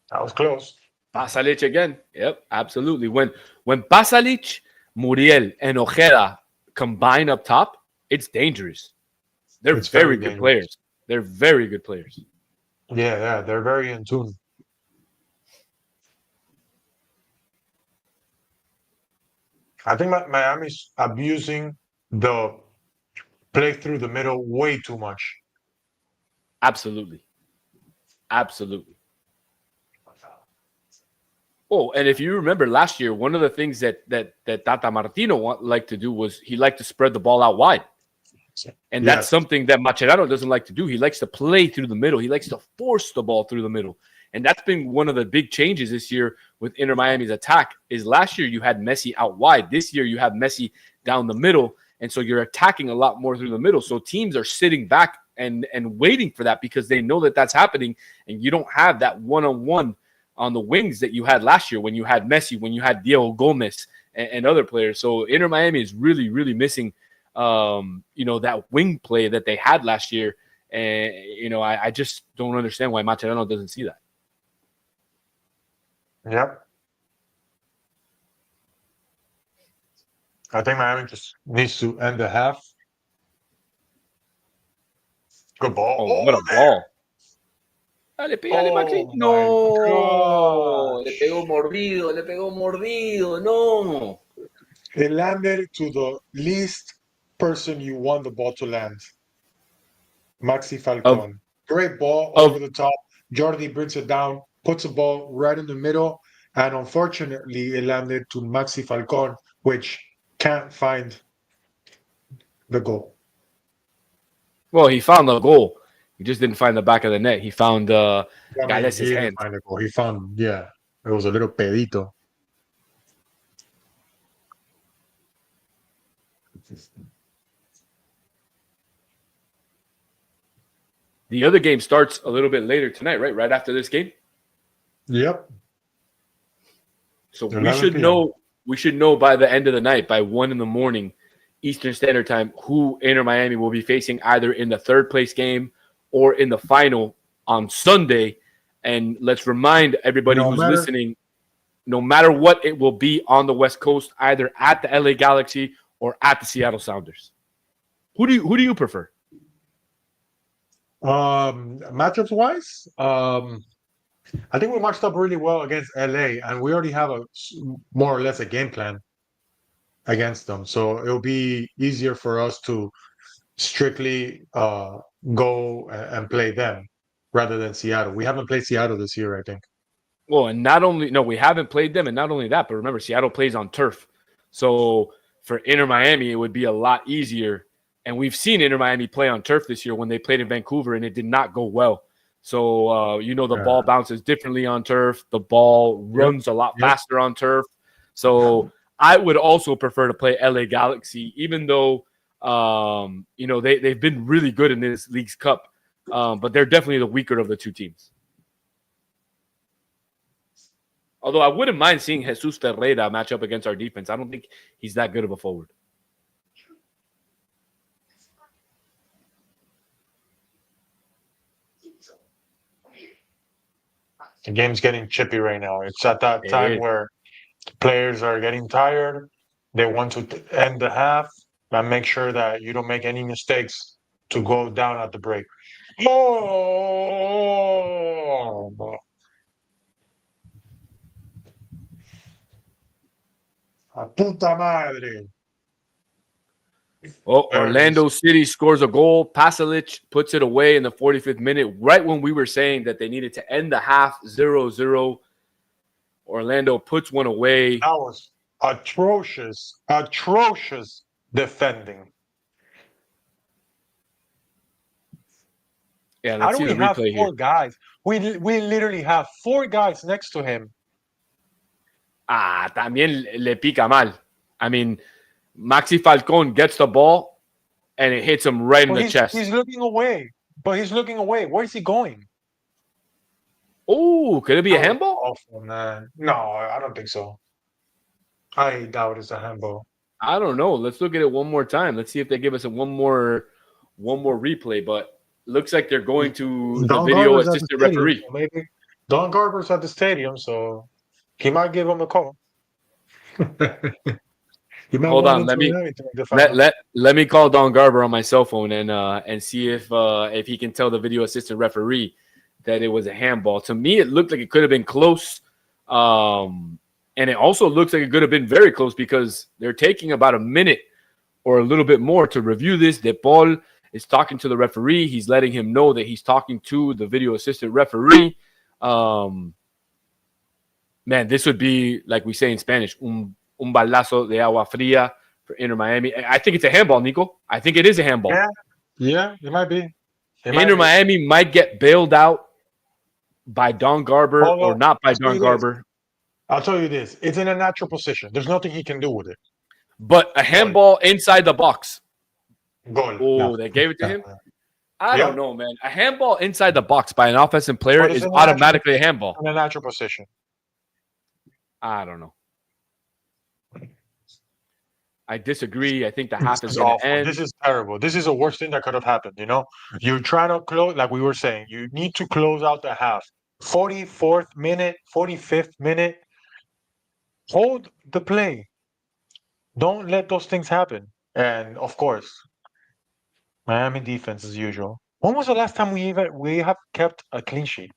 That was close. Pasalic again. Yep, absolutely. When Pasalic, Muriel, and Ojeda combine up top, it's dangerous. They're very good players. They're very good players. Yeah, they're very in tune. I think Miami's abusing the play through the middle way too much. Absolutely. Oh, and if you remember last year, one of the things that Tata Martino liked to do was he liked to spread the ball out wide. And that's something that Mascherano doesn't like to do. He likes to play through the middle. He likes to force the ball through the middle. And that's been one of the big changes this year with Inter Miami's attack is last year you had Messi out wide. This year you have Messi down the middle. And so you're attacking a lot more through the middle. So teams are sitting back and waiting for that because they know that that's happening. And you don't have that one-on-one on the wings that you had last year when you had Messi, when you had Diego Gomez and other players. So Inter Miami is really, really missing, you know, that wing play that they had last year. And, you know, I just don't understand why Mascherano doesn't see that. Yep. I think Miami just needs to end the half. Good ball. Oh, what a ball. Dale, pégale, Maxi. No. Le pegó mordido. No. It landed to the least person you want the ball to land. Maxi Falcon. Great ball over the top. Jordi brings it down, puts the ball right in the middle, and unfortunately, it landed to Maxi Falcon, which can't find the goal. Well, he found the goal. He just didn't find the back of the net. He found I mean, he Gales's didn't hand. find the goal. He found, yeah, it was a little pedito. The other game starts a little bit later tonight, right? Right after this game. Yep. So we should know. We should know by the end of the night, by 1 a.m. Eastern Standard Time, who Inter Miami will be facing either in the third place game or in the final on Sunday. And let's remind everybody who's listening, no matter what, it will be on the West Coast, either at the LA Galaxy or at the Seattle Sounders. Who do you prefer? Matchups wise, I think we matched up really well against LA, and we already have more or less a game plan against them. So it'll be easier for us to strictly go and play them rather than Seattle. We haven't played Seattle this year, I think. Well, and not only we haven't played them, and not only that, but remember, Seattle plays on turf. So for Inter Miami, it would be a lot easier. And we've seen Inter Miami play on turf this year when they played in Vancouver, and it did not go well. So the ball bounces differently on turf. The ball runs a lot faster on turf. So I would also prefer to play LA Galaxy, even though they've been really good in this League's Cup, but they're definitely the weaker of the two teams. Although I wouldn't mind seeing Jesus Ferreira match up against our defense. I don't think he's that good of a forward. The game's getting chippy right now. It's at that time where players are getting tired. They want to end the half and make sure that you don't make any mistakes to go down at the break. Oh! A puta madre. Oh, Orlando City scores a goal. Pasalic puts it away in the 45th minute, right when we were saying that they needed to end the half 0-0. Orlando puts one away. That was atrocious defending. Yeah, let's see the replay here. Four guys? We literally have 4 guys next to him. También le pica mal. I mean, Maxi Falcon gets the ball, and it hits him right in the chest. He's looking away. Where's he going? Oh, could it be a handball? Awful, man. No, I don't think so. I doubt it's a handball. I don't know. Let's look at it one more time. Let's see if they give us one more replay. But looks like they're going to the video assistant referee. So maybe Don Garber's at the stadium, so he might give him a call. Hold on, let me call Don Garber on my cell phone and see if he can tell the video assistant referee that it was a handball. To me, it looked like it could have been close, and it also looks like it could have been very close because they're taking about a minute or a little bit more to review this. De Paul is talking to the referee. He's letting him know that he's talking to the video assistant referee. Man, this would be, like we say in Spanish, un balazo de agua fría for Inter Miami. I think it's a handball, Nico. I think it is a handball. Yeah, it might be. Inter Miami might get bailed out by Don Garber or not by Don Garber. I'll tell you this. It's in a natural position. There's nothing he can do with it. But a handball inside the box. Goal. Oh, they gave it to him? I don't know, man. A handball inside the box by an offensive player is automatically a handball. In a natural position. I don't know. I disagree. I think the half is going to end. This is terrible. This is the worst thing that could have happened, you know? You're trying to close, like we were saying, you need to close out the half. 44th minute, 45th minute. Hold the play. Don't let those things happen. And, of course, Miami defense as usual. When was the last time we have kept a clean sheet?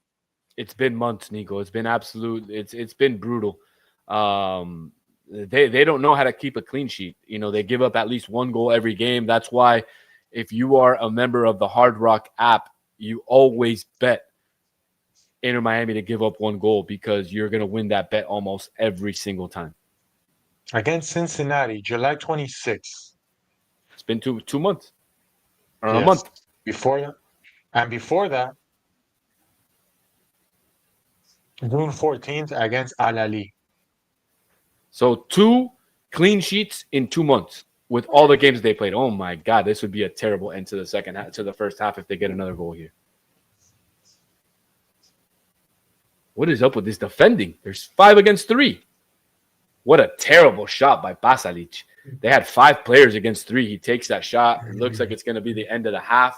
It's been months, Nico. It's been absolute. It's been brutal. They don't know how to keep a clean sheet. You know, they give up at least one goal every game. That's why if you are a member of the Hard Rock app, you always bet Inter Miami to give up 1 goal because you're going to win that bet almost every single time. Against Cincinnati, July 26th. It's been two months. Or a Yes. month. Before that, June 14th against Al Ahly. So 2 clean sheets in 2 months with all the games they played. Oh my God, this would be a terrible end to the second half, to the first half if they get another goal here. What is up with this defending? There's 5 against 3. What a terrible shot by Pasalic. They had 5 players against 3. He takes that shot. It looks like it's going to be the end of the half.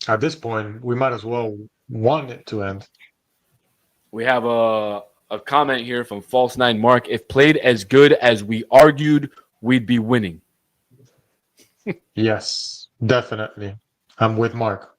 At this point, we might as well want it to end. We have a comment here from False 9 Mark. If played as good as we argued, we'd be winning. Yes, definitely. I'm with Mark.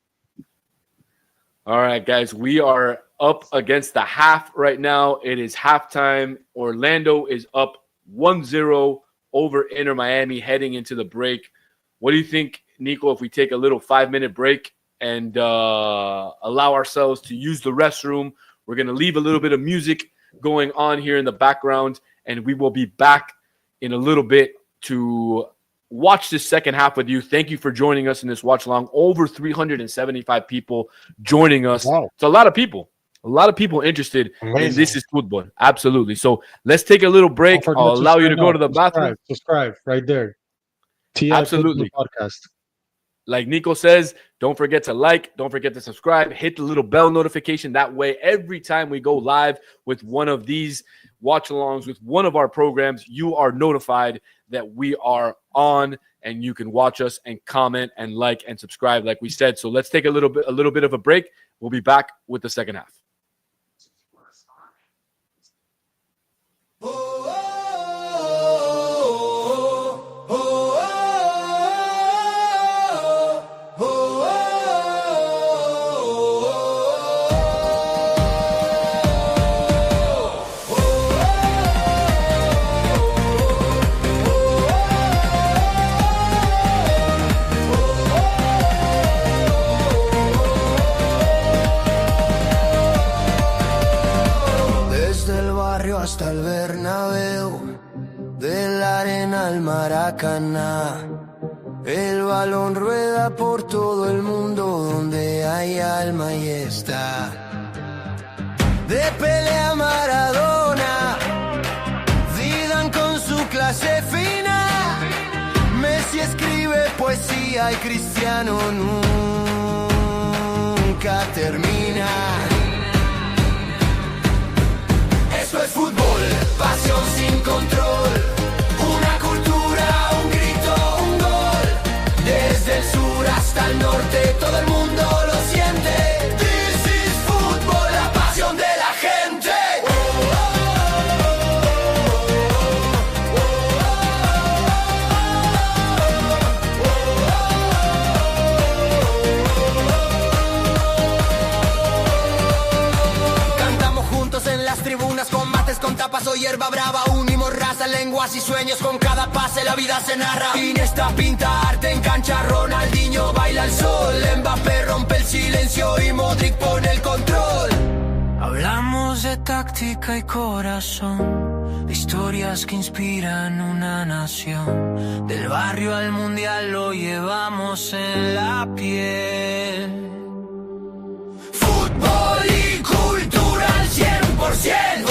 All right, guys, we are up against the half right now. It is halftime. Orlando is up 1-0 over Inter Miami heading into the break. What do you think, Nico, if we take a little 5-minute break and allow ourselves to use the restroom? We're going to leave a little bit of music going on here in the background, and we will be back in a little bit to watch this second half with you. Thank you for joining us in this watch along. Over 375 people joining us. Wow. It's a lot of people. A lot of people interested in This is Football. Absolutely. So let's take a little break. I'll allow you to go to the bathroom. Subscribe right there. TI Absolutely. Podcast. Like Nico says, don't forget to like, don't forget to subscribe, hit the little bell notification. That way, every time we go live with one of these watch-alongs, with one of our programs, you are notified that we are on, and you can watch us and comment and like and subscribe, like we said. So let's take a little bit of a break. We'll be back with the second half. Hasta el Bernabéu, de la arena al Maracaná, el balón rueda por todo el mundo donde hay alma y está. De pelea Maradona, Zidane con su clase fina, Messi escribe poesía y Cristiano nunca termina. Esto es fútbol, pasión sin control, una cultura, un grito, un gol. Desde el sur hasta el norte, todo el mundo lo siente. This is fútbol, la pasión de la gente. Cantamos juntos en las tribunas, con tapas o hierba brava, unimos raza, lenguas y sueños, con cada pase la vida se narra. Iniesta pinta arte en cancha, Ronaldinho baila el sol, Mbappé rompe el silencio y Modric pone el control. Hablamos de táctica y corazón, de historias que inspiran una nación. Del barrio al mundial lo llevamos en la piel. Fútbol y cultura al 100%.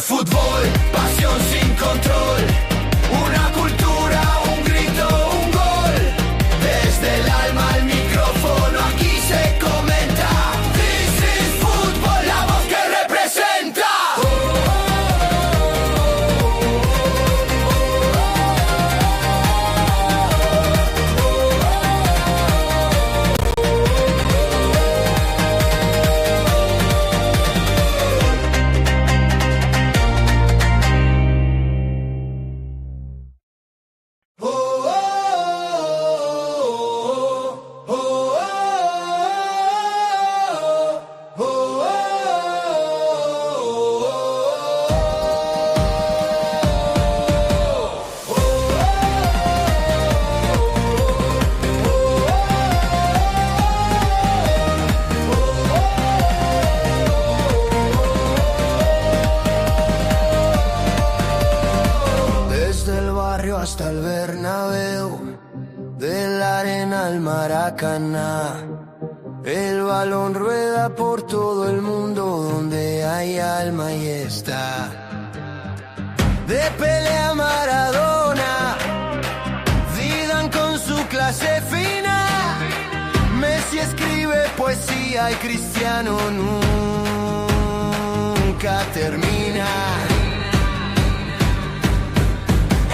Fútbol, pasión sin control, una cultura, un grito, un gol. Desde el alma al micrófono aquí se comenta. This is barrio hasta el Bernabéu, de la arena al Maracaná. El balón rueda por todo el mundo, donde hay alma y está. De pelea Maradona, Zidane con su clase fina. Messi escribe poesía y Cristiano nunca termina.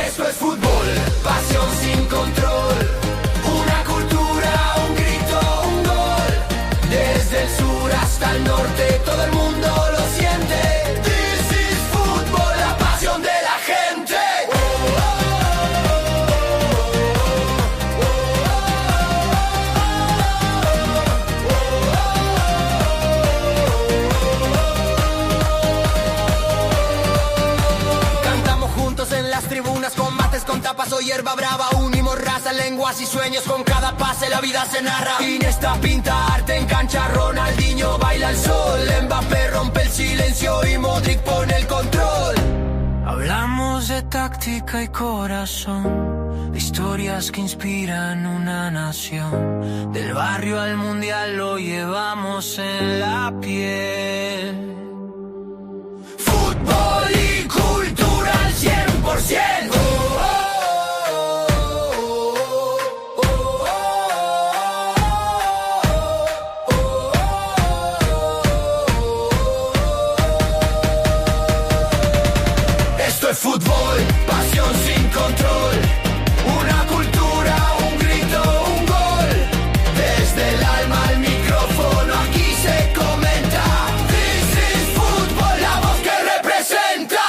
Esto es fútbol, pasión sin control. Una cultura, un grito, un gol. Desde el sur hasta el norte, todo el mundo lo siente. This is fútbol, la pasión de la gente. Cantamos juntos en las tribunas, combates con tapas o hierba brava. Unimos raza, lenguas y sueños, con cada pase la vida se narra. Iniesta pinta arte en cancha, Ronaldinho baila el sol. Mbappé rompe el silencio y Modric pone el control. Hablamos de táctica y corazón, de historias que inspiran una nación. Del barrio al mundial lo llevamos en la piel. Fútbol y cultura al 100%. Esto es fútbol, pasión sin control. Una cultura, un grito, un gol. Desde el alma al micrófono aquí se comenta. This is fútbol, la voz que representa.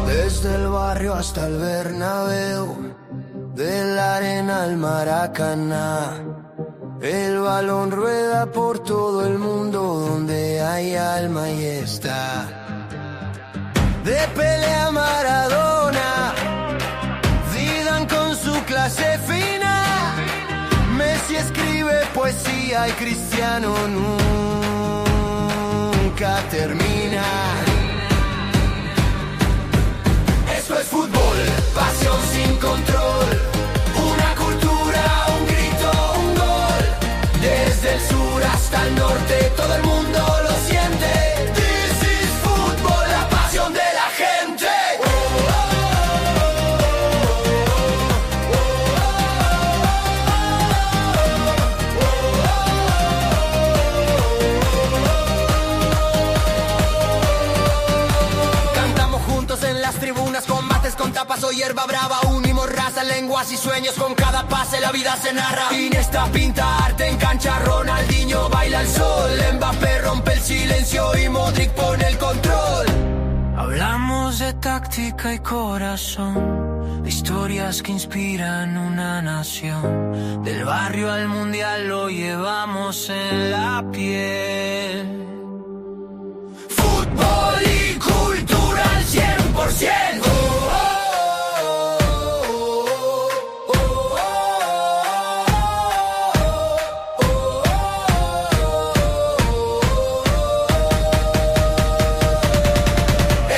Desde el barrio hasta el Bernabéu, de la arena al Maracaná. El balón rueda por todo el mundo, donde hay alma y está. De pelea Maradona, Zidane con su clase fina. Messi escribe poesía y Cristiano nunca termina. Esto es fútbol, pasión sin control. Una cultura, un grito, un gol. Desde el sur hasta el norte, todo el mundo lo siente. This is fútbol, la pasión de la gente. Cantamos juntos en las tribunas, combates con tapas o hierba brava. Unimos raza, lenguas y sueños, con cada pase la vida se narra. Iniesta pinta arte en cancha, Ronaldinho baila el sol. Mbappé rompe el silencio y Modric pone el control. Hablamos de táctica y corazón, de historias que inspiran una nación. Del barrio al mundial lo llevamos en la piel. Fútbol y cultura al 100%.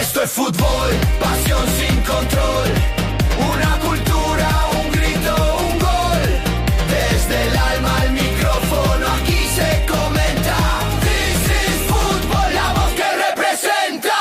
Esto es fútbol, pasión sin control. Una cultura, un grito, un gol. Desde el alma al micrófono aquí se comenta. This is fútbol, la voz que representa.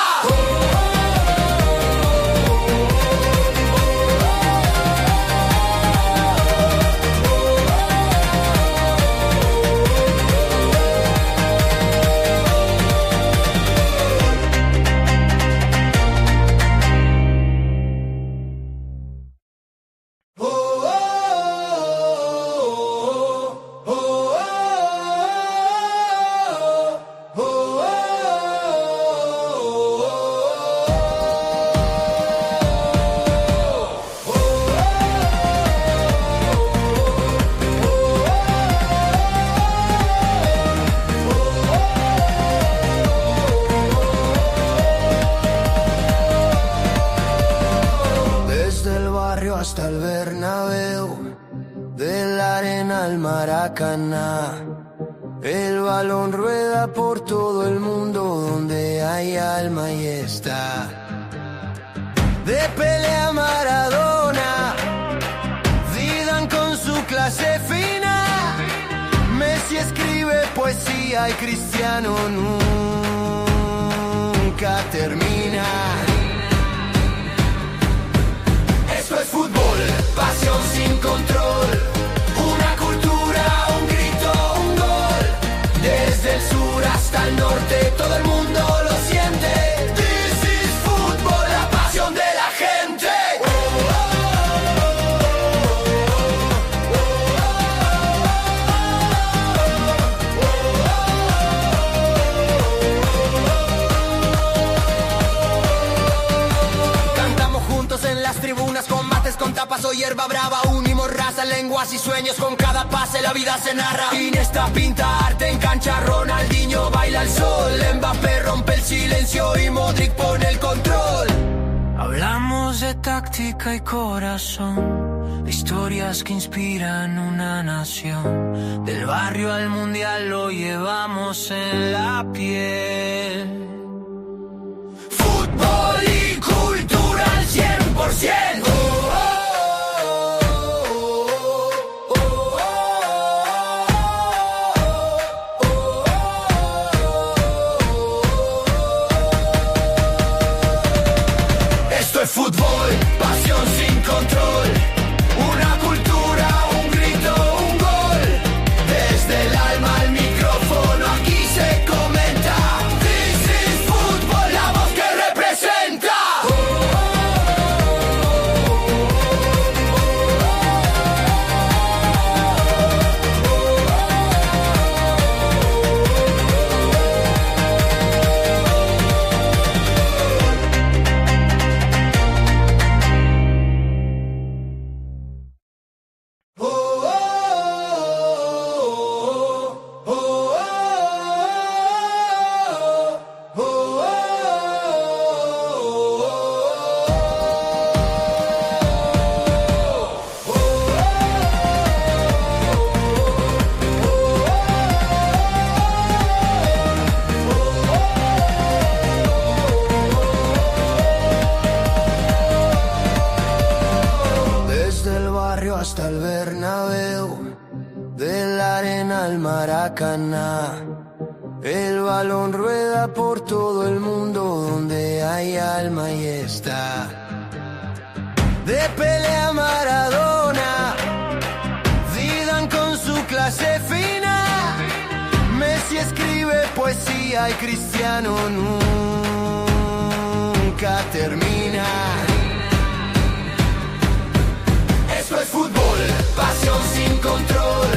hasta el Bernabéu, de la arena al Maracaná. El balón rueda por todo el mundo, donde hay alma y está. De pelea Maradona, Zidane con su clase fina. Messi escribe poesía y Cristiano nunca termina. Esto es fútbol, pasión sin control. Una cultura, un grito, un gol. Desde el sur hasta el norte, todo el mundo lo siente. This is fútbol, la pasión de la gente. Cantamos juntos en las tribunas, combates con tapas o hierba brava. Unimos raza, lenguas y sueños, con cada pase la vida se narra. Iniesta pinta arte en cancha, Ronaldinho baila el sol. Mbappé rompe el silencio y Modric pone el control. Hablamos de táctica y corazón, de historias que inspiran una nación. Del barrio al mundial lo llevamos en la piel. Fútbol y cultura al 100%. Esto es fútbol, pasión sin control. Una cultura, un grito, un gol. Desde el alma al micrófono aquí se comenta. This is fútbol, la voz que representa. Desde el barrio hasta el Bernabéu, de la arena al Maracaná. El balón rueda por todo el mundo, donde hay alma y está. De pelea Maradona, Zidane con su clase fina. Messi escribe poesía y Cristiano nunca termina. Esto es fútbol, pasión sin control.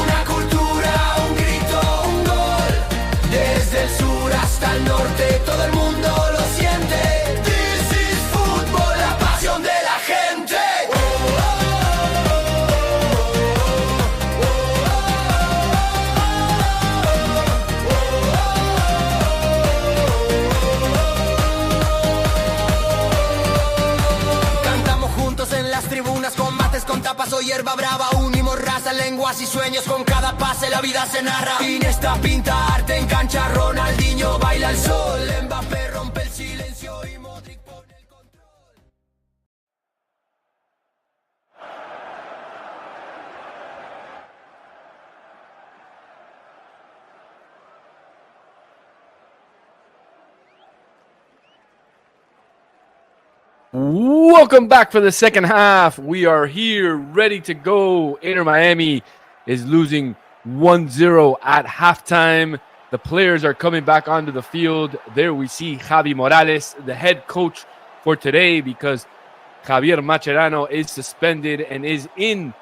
Una cultura, un grito, un gol. Desde el sur hasta el norte, todo el mundo lo siente. This is fútbol, la pasión de la gente. Cantamos juntos en las tribunas, combates con tapas o hierba brava. Unimos raza, lenguas y sueños, con cada pase la vida se narra. Iniesta pinta arte en cancha, Ronaldinho baila el sol. Mbappé rompe el silencio y Modric pone el control. Welcome back for the second half. We are here ready to go. Inter Miami is losing 1-0 at halftime. The players are coming back onto the field. There we see Javi Morales, the head coach for today, because Javier Mascherano is suspended and is in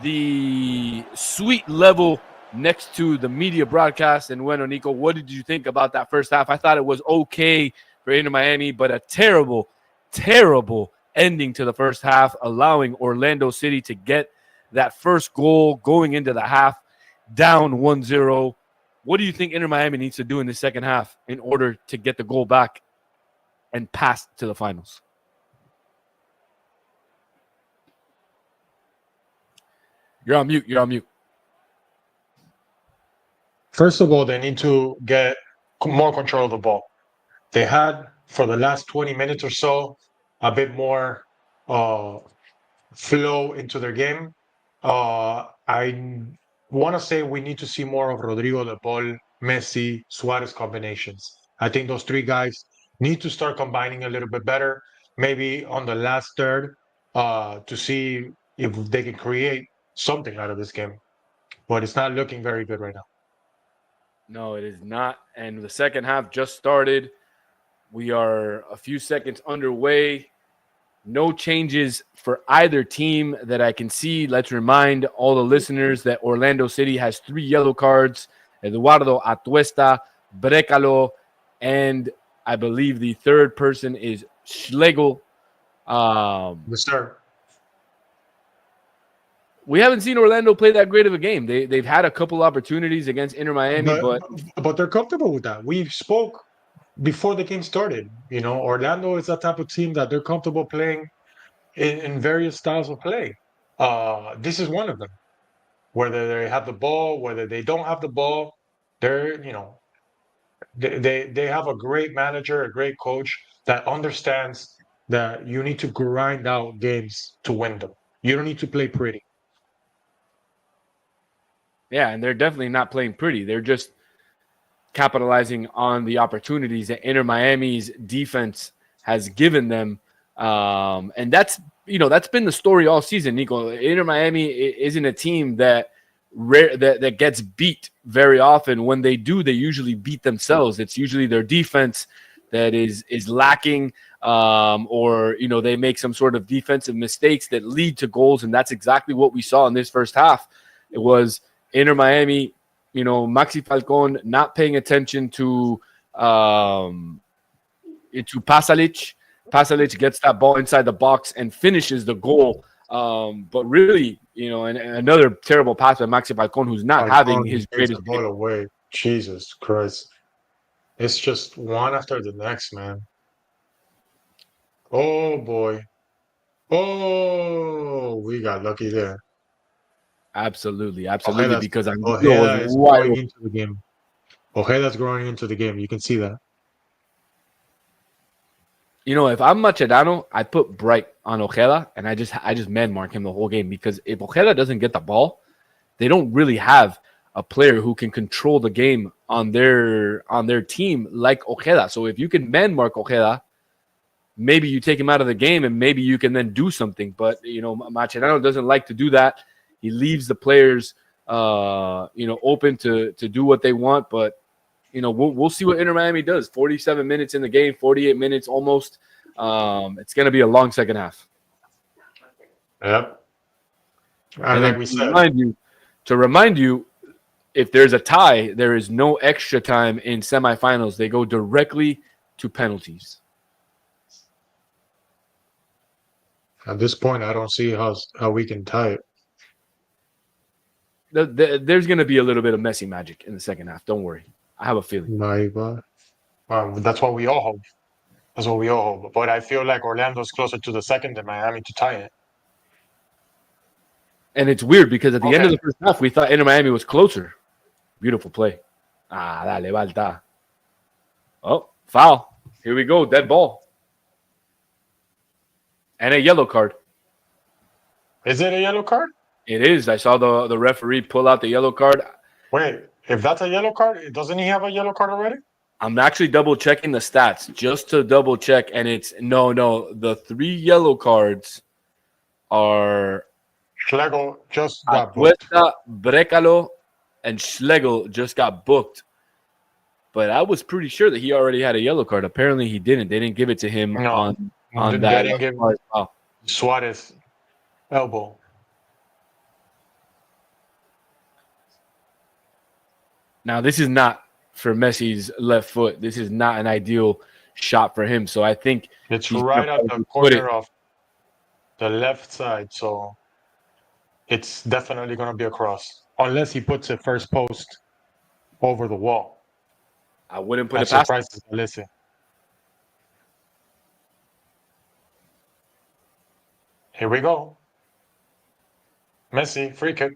the suite level next to the media broadcast. And bueno, Nico, what did you think about that first half? I thought it was okay for Inter Miami, but a terrible ending to the first half, allowing Orlando City to get that first goal going into the half, down 1-0. What do you think Inter Miami needs to do in the second half in order to get the goal back and pass to the finals? You're on mute. You're on mute. First of all, they need to get more control of the ball. They had, for the last 20 minutes or so, a bit more flow into their game. I want to say we need to see more of Rodrigo de Paul, Messi, Suarez combinations. I think those three guys need to start combining a little bit better, maybe on the last third, to see if they can create something out of this game. But it's not looking very good right now. No, it is not. And the second half just started. We are a few seconds underway. No changes for either team that I can see. Let's remind all the listeners that Orlando City has 3 yellow cards. Eduardo Atuesta, Brecalo, and I believe the third person is Schlegel. Yes, sir. We haven't seen Orlando play that great of a game. They've had a couple opportunities against Inter Miami, but they're comfortable with that. We spoke before the game started. You know, Orlando is that type of team that they're comfortable playing in various styles of play. This is one of them. Whether they have the ball, whether they don't have the ball, they're, you know, they have a great manager, a great coach that understands that you need to grind out games to win them. You don't need to play pretty. yeah, and they're definitely not playing pretty. They're just capitalizing on the opportunities that Inter Miami's defense has given them. And that's been the story all season, Nico. Inter Miami isn't a team that gets beat very often. When they do, they usually beat themselves. It's usually their defense that is lacking, or they make some sort of defensive mistakes that lead to goals, and that's exactly what we saw in this first half. It was Inter Miami, Maxi Falcon not paying attention to Pasalic. Pasalic gets that ball inside the box and finishes the goal. But really, and another terrible pass by Maxi Falcon, who's not having his greatest ball away. Jesus Christ. It's just one after the next, man. Oh, boy. Oh, we got lucky there. Absolutely, because Ojeda is growing into the game. Ojeda's growing into the game. You can see that. If I'm Mascherano, I put Bright on Ojeda, and I just man mark him the whole game, because if Ojeda doesn't get the ball, they don't really have a player who can control the game on their team like Ojeda. So if you can man mark Ojeda, maybe you take him out of the game, and maybe you can then do something. But Mascherano doesn't like to do that. He leaves the players, open to do what they want. But we'll see what Inter Miami does. 47 minutes in the game, 48 minutes almost. It's going to be a long second half. Yep. And like we said, to remind you, if there's a tie, there is no extra time in semifinals. They go directly to penalties. At this point, I don't see how we can tie it. There's going to be a little bit of Messi magic in the second half. Don't worry. I have a feeling. That's what we all hope. But I feel like Orlando's closer to the second than Miami to tie it. And it's weird because at the end of the first half, we thought Inter Miami was closer. Beautiful play. Dale, Valta. Oh, foul. Here we go. Dead ball. And a yellow card. Is it a yellow card? It is. I saw the referee pull out the yellow card. Wait, if that's a yellow card, doesn't he have a yellow card already? I'm actually double checking the stats just to double check, and it's no. The 3 yellow cards are Schlegel just got booked. Brecalo, and Schlegel just got booked. But I was pretty sure that he already had a yellow card. Apparently, he didn't. They didn't give it to him on that. They didn't give Suarez elbow. Now, this is not for Messi's left foot. This is not an ideal shot for him. So I think it's right at the corner of the left side. So it's definitely going to be a cross. Unless he puts it first post over the wall. I wouldn't put it past him. Listen. Here we go. Messi, free kick.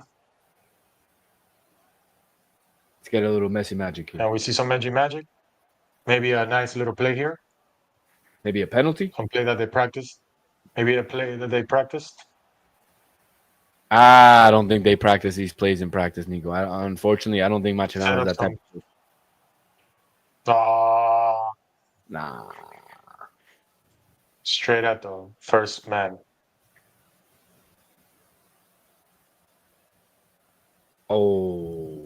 Let's get a little Messi magic here. And we see some magic. Maybe a nice little play here. Maybe a penalty. Some play that they practiced. Maybe a play that they practiced. I don't think they practice these plays in practice, Nico. Unfortunately, I don't think Watchalong Set has up that type. Nah. Straight at the first man. Oh.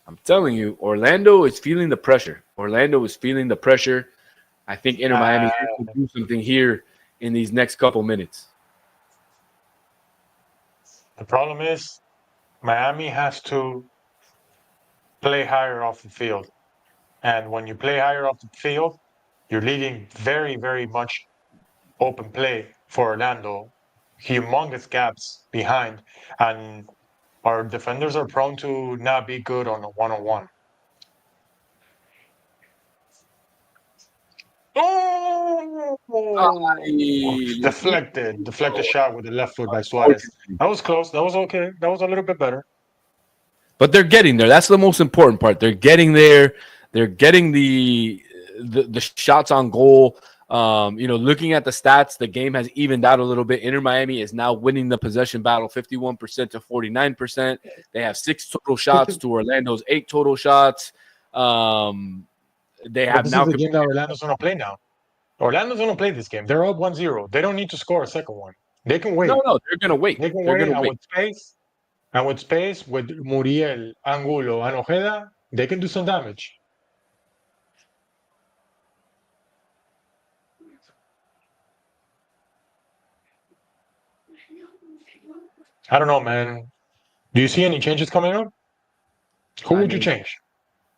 I'm telling you, Orlando is feeling the pressure. I think Inter Miami has to do something here in these next couple minutes. The problem is Miami has to play higher off the field. And when you play higher off the field, you're leaving very, very much open play for Orlando. Humongous gaps behind. And our defenders are prone to not be good on a one-on-one. Oh! Deflected shot with the left foot by Suarez. That was close. That was okay. That was a little bit better. But they're getting there. That's the most important part. They're getting there. They're getting the shots on goal. Looking at the stats, the game has evened out a little bit. Inter Miami is now winning the possession battle 51% to 49%. They have 6 total shots to Orlando's 8 total shots. They have this now. Is the game that Orlando's going to play now. Orlando's going to play this game. They're up 1-0. They don't need to score a second one. They can wait. No, they're going to wait. They can they're wait. Gonna wait. With space, with Muriel, Angulo, and Ojeda, they can do some damage. I don't know, man. Do you see any changes coming up? Who would you change?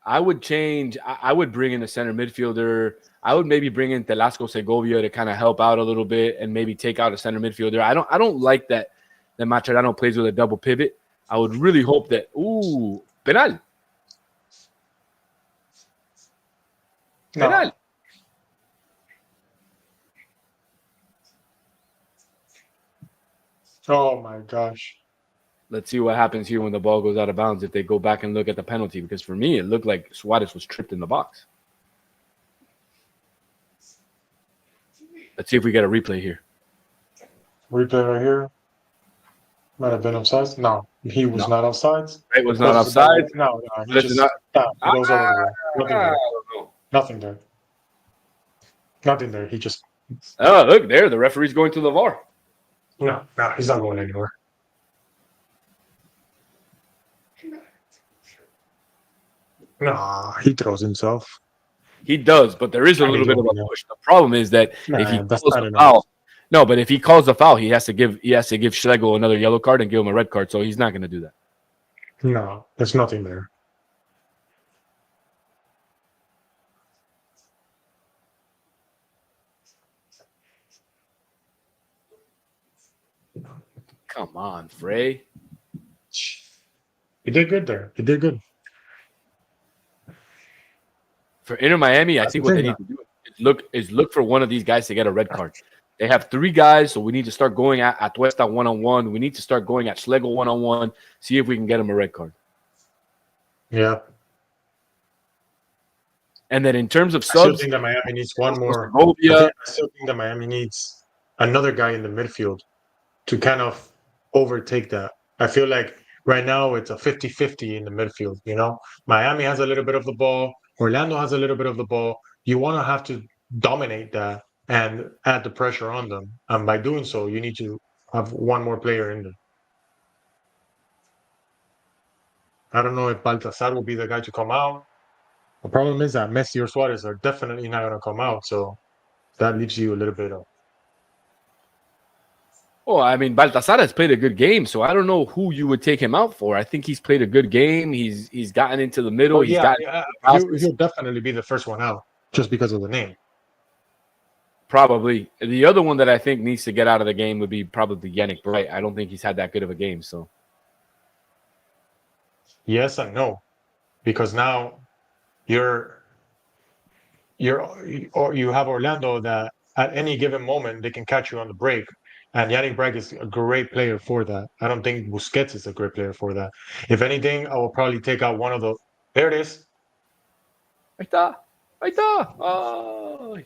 I would change. I would bring in a center midfielder. I would maybe bring in Telasco Segovia to kind of help out a little bit and maybe take out a center midfielder. I don't like that Mascherano plays with a double pivot. I would really hope that penal. No. Penal. Oh my gosh. Let's see what happens here when the ball goes out of bounds if they go back and look at the penalty, because for me it looked like Suarez was tripped in the box. Let's see if we get a replay here. Replay right here. Might have been offside. No, he was not offside. It was not offside. No, he just stopped. He goes over there. Nothing there. Nothing there. He just. Oh, look there. The referee's going to the VAR. No, he's not going anywhere. No, he throws himself. He does, but there is a little bit of a push. The problem is that if he calls the foul, but if he calls the foul, he has to give Schlegel another yellow card and give him a red card. So he's not going to do that. No, there's nothing there. Come on, Frey. He did good there. He did good. For Inter Miami, I think what they need to do is look for one of these guys to get a red card. They have 3 guys, so we need to start going at Atuesta one-on-one. We need to start going at Schlegel one-on-one, see if we can get him a red card. Yeah. And then in terms of subs, I still think that Miami needs one more. I still think that Miami needs another guy in the midfield to kind of overtake that. I feel like right now it's a 50-50 in the midfield, Miami has a little bit of the ball. Orlando has a little bit of the ball. You want to have to dominate that and add the pressure on them. And by doing so, you need to have one more player in there. I don't know if Baltasar will be the guy to come out. The problem is that Messi or Suarez are definitely not going to come out. So that leaves you a little bit of. Oh, I mean, Baltasar has played a good game, so I don't know who you would take him out for. I think he's played a good game. He's gotten into the middle. He'll definitely be the first one out just because of the name. Probably. The other one that I think needs to get out of the game would be probably Yannick Bright. I don't think he's had that good of a game. So, yes and no, because now you have Orlando that at any given moment they can catch you on the break. And Yannick Bragg is a great player for that. I don't think Busquets is a great player for that. If anything, I will probably take out one of the. There it is. Ahí está. Ahí está. Ay.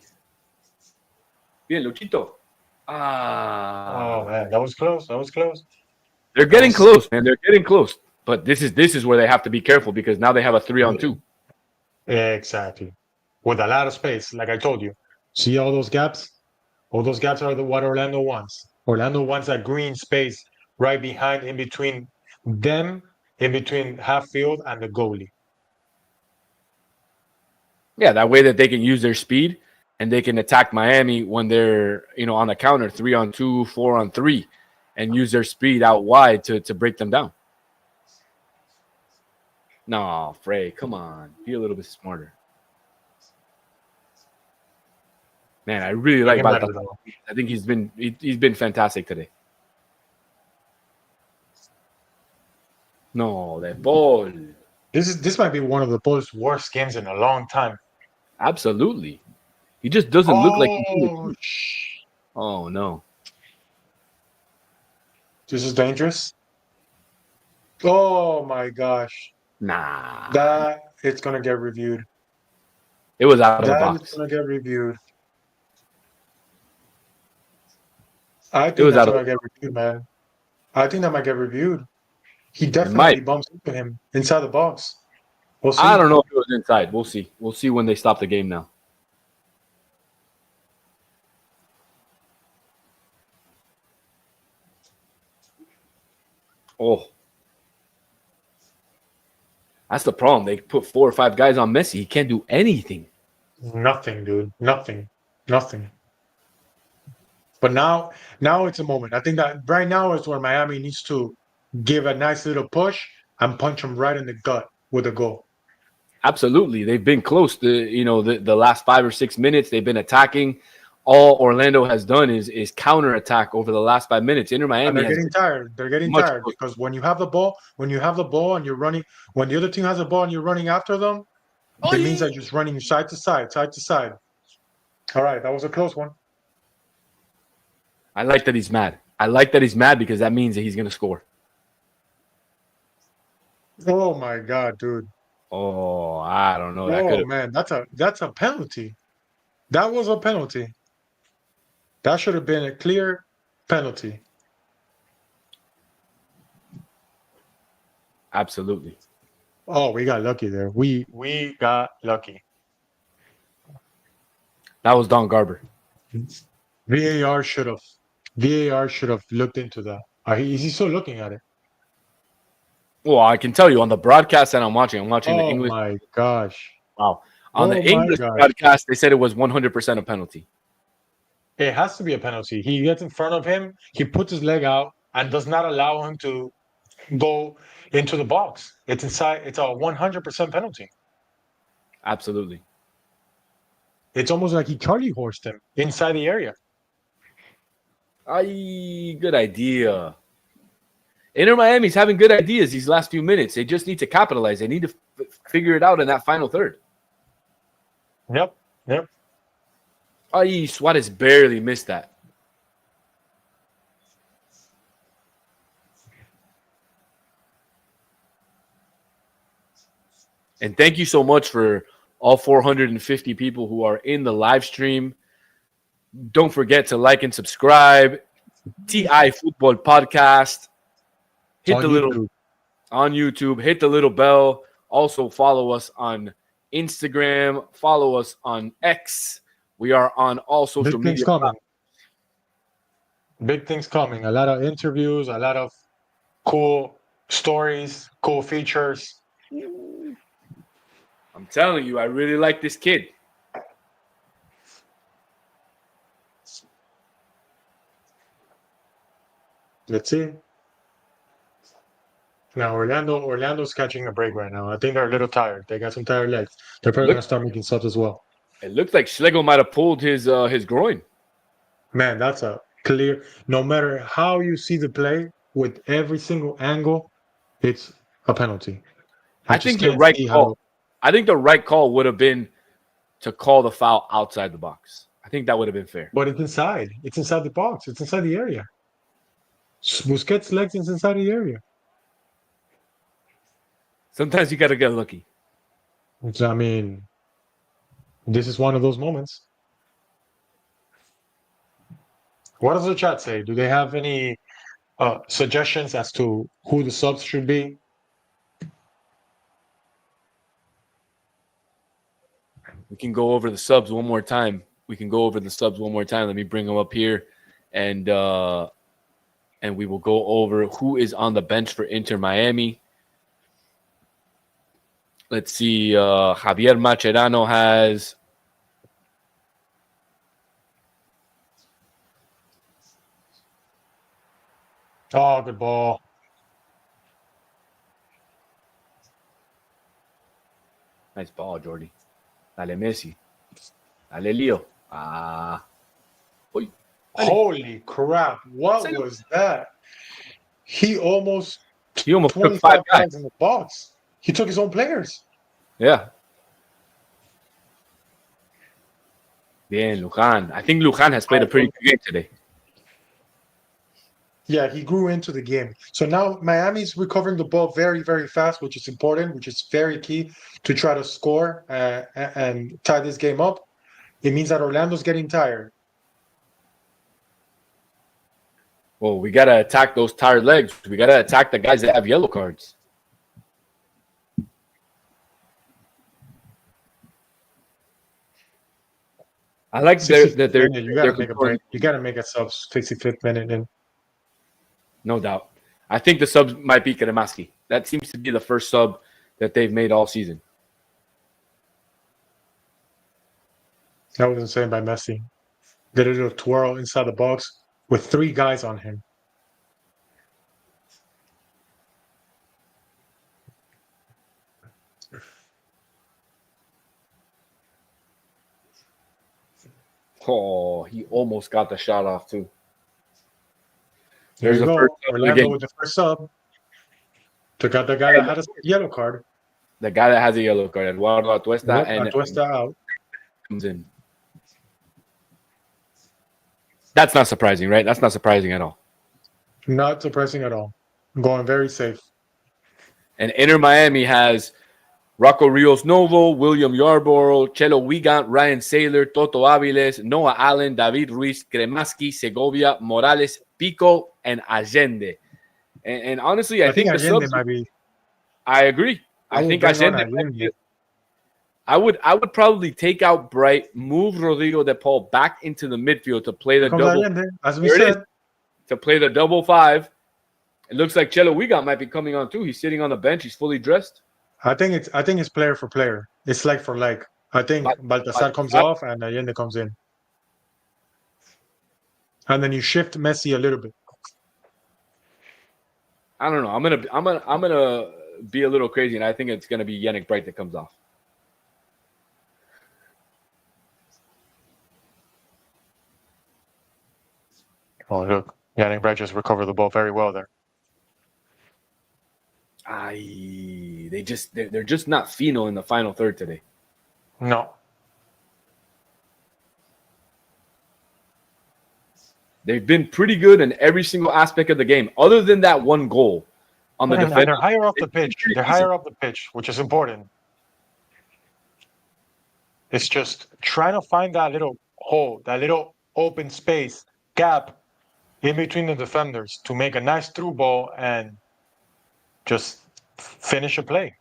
Bien, Luchito. Oh man, that was close. That was close. They're getting close, man. They're getting close. But this is where they have to be careful because now they have a 3-on-2. Exactly. With a lot of space, like I told you. See all those gaps? All those gaps are what Orlando wants. Orlando wants that green space right behind, in between them, in between half field and the goalie. Yeah, that way that they can use their speed and they can attack Miami when they're, on the counter, 3-on-2, 4-on-3, and use their speed out wide to break them down. No, Frey, come on. Be a little bit smarter. Man, I really like Baltazar. I think he's been fantastic today. No, that ball. This might be one of the Bulls' worst games in a long time. Absolutely. He just doesn't look like Oh no. This is dangerous. Oh my gosh. Nah. That it's gonna get reviewed. It was out of the box. It's gonna get reviewed. I think that's gonna get reviewed, man. I think that might get reviewed. He definitely bumps into him inside the box. We'll see. I don't know if it was inside. We'll see. We'll see when they stop the game now. Oh. That's the problem. They put 4 or 5 guys on Messi. He can't do anything. Nothing, dude. Nothing. But now it's a moment. I think that right now is where Miami needs to give a nice little push and punch him right in the gut with a goal. Absolutely. They've been close to, the last 5 or 6 minutes. They've been attacking. All Orlando has done is counterattack over the last 5 minutes. Inter Miami. And they're getting tired. They're getting tired because when you have the ball, and you're running, when the other team has the ball and you're running after them, it means that you're just running side to side. All right, that was a close one. I like that he's mad. I like that he's mad because that means that he's going to score. Oh my God, dude. Oh, I don't know. Man, that's a penalty. That was a penalty. That should have been a clear penalty. Absolutely. Oh, we got lucky there. We got lucky. That was Don Garber. VAR should have looked into that. Is he still looking at it? Well, I can tell you on the broadcast that I'm watching the English. Oh my gosh. Wow. On the English broadcast, they said it was 100% a penalty. It has to be a penalty. He gets in front of him, he puts his leg out and does not allow him to go into the box. It's inside. It's a 100% penalty. Absolutely. It's almost like he Charlie horsed him inside the area. Good idea. Inter Miami's having good ideas these last few minutes. They just need to capitalize. They need to figure it out in that final third. Yep. Suarez barely missed that. And thank you so much for all 450 people who are in the live stream. Don't forget to like and subscribe. TI Football Podcast. Hit the little on YouTube. Hit the little bell. Also follow us on Instagram. Follow us on X. We are on all social media. Big things coming. A lot of interviews. A lot of cool stories. Cool features. I'm telling you, I really like this kid. Let's see. Now Orlando's catching a break right now. I think they're a little tired. They got some tired legs. They're probably gonna start making subs as well. It looks like Schlegel might have pulled his groin. Man, that's a clear. No matter how you see the play, with every single angle, it's a penalty. I think the right call. I think the right call would have been to call the foul outside the box. I think that would have been fair. But it's inside. It's inside the box. It's inside the area. Busquets' legs is inside the area. Sometimes you got to get lucky. I mean, this is one of those moments. What does the chat say? Do they have any suggestions as to who the subs should be? We can go over the subs one more time. Let me bring them up here, and we will go over who is on the bench for Inter Miami. Let's see. Javier Mascherano has Oh, good ball. nice ball, Jordy. Dale Messi. Dale Leo. Oy. Holy crap. What was that? He almost took 25 5 guys. guys in the box. He took his own players. Yeah. Bien, Lujan. I think Lujan has played a pretty good game today. Yeah, he grew into the game. So now Miami's recovering the ball very, very fast, which is important, which is very key to try to score and tie this game up. It means that Orlando's getting tired. Well, we got to attack those tired legs. We got to attack the guys that have yellow cards. I like that they're You gotta make a break. You gotta make a sub 65th minute in. No doubt. I think the subs might be Kremaski. That seems to be the first sub that they've made all season. That was insane by Messi. Did a little twirl inside the box with 3 guys on him. Oh, he almost got the shot off too. There There's you the go. first sub of the Orlando game. with the first sub. Took out the guy that had a yellow card. The guy that has a yellow card, Eduardo Atuesta, and Atuesta out. comes in. That's not surprising, right? That's not surprising at all. Not surprising at all. Going very safe. And Inter Miami has Rocco Rios Novo, William Yarborough, Chelo Wigant, Ryan Saylor, Toto Aviles, Noah Allen, David Ruiz, Kremaski, Segovia, Morales, Pico, and Allende. And honestly, I think the Allende subs might be. I agree. I think Allende. Allende. I would probably take out Bright, move Rodrigo de Paul back into the midfield to play the Comes double. Allende, as we There it is. said. To play the double 5. It looks like Chelo Wigant might be coming on too. He's sitting on the bench. He's fully dressed. I think it's player for player. It's like for like. I think Baltasar comes off and Allende comes in. And then you shift Messi a little bit. I don't know. I'm gonna be a little crazy, and I think it's gonna be Yannick Bright that comes off. Oh look, Yannick Bright just recovered the ball very well there. They're just not Fino in the final third today. No. They've been pretty good in every single aspect of the game, other than that one goal on the defense. They're higher up the pitch. They're higher up the pitch, which is important. It's just trying to find that little hole, that little open space, gap in between the defenders to make a nice through ball and just finish a play.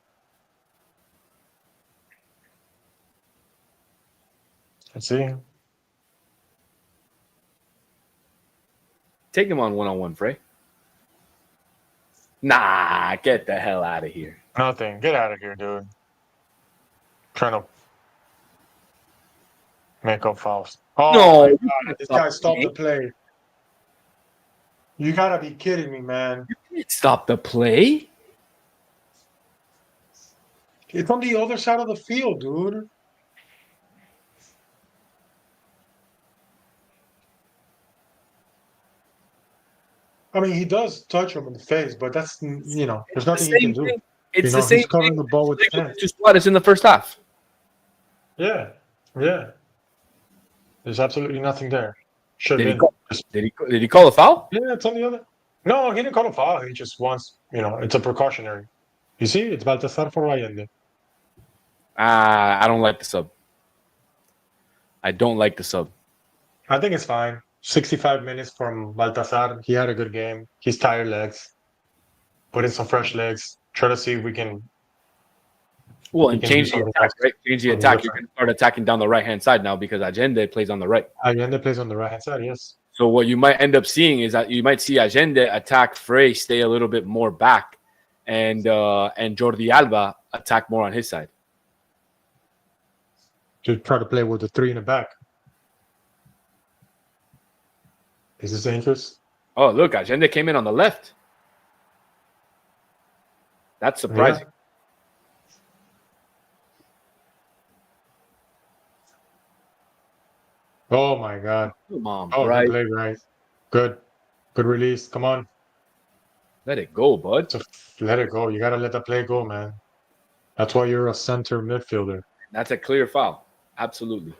Let's see. Take him on one-on-one, Frey. Nah, get the hell out of here. Nothing. Get out of here, dude. Trying to make up fouls. Oh, No, my God. This guy stopped the play. You gotta be kidding me, man. Stop the play. It's on the other side of the field, dude. I mean, he does touch him in the face, but that's, there's nothing he can do. It's the same he's covering thing. the ball with his hands. Just Suarez in the first half. Yeah, yeah. There's absolutely nothing there. Should Did he have been. call, did he call a foul? Yeah, it's on the other. No, he didn't call a foul. He just wants, it's a precautionary. You see, it's Baltasar for Allende. I don't like the sub. I don't like the sub. I think it's fine. 65 minutes from Baltasar. He had a good game. He's tired legs. Put in some fresh legs. Try to see if we can. Well, and can do change the something attack, else. right? Change the Something attack. You different. can start attacking down the right-hand side now because Allende plays on the right. Allende plays on the right hand side, yes. So what you might end up seeing is that you might see Allende attack Frey, stay a little bit more back, and Jordi Alba attack more on his side. To try to play with the three in the back. Is this dangerous? Oh, look, Allende came in on the left. That's surprising. Yeah. Oh my God. Come on, Oh, Bryce. he played right. Good. Good release. Come on. Let it go, bud. Just let it go. You got to let the play go, man. That's why you're a center midfielder. That's a clear foul. Absolutely.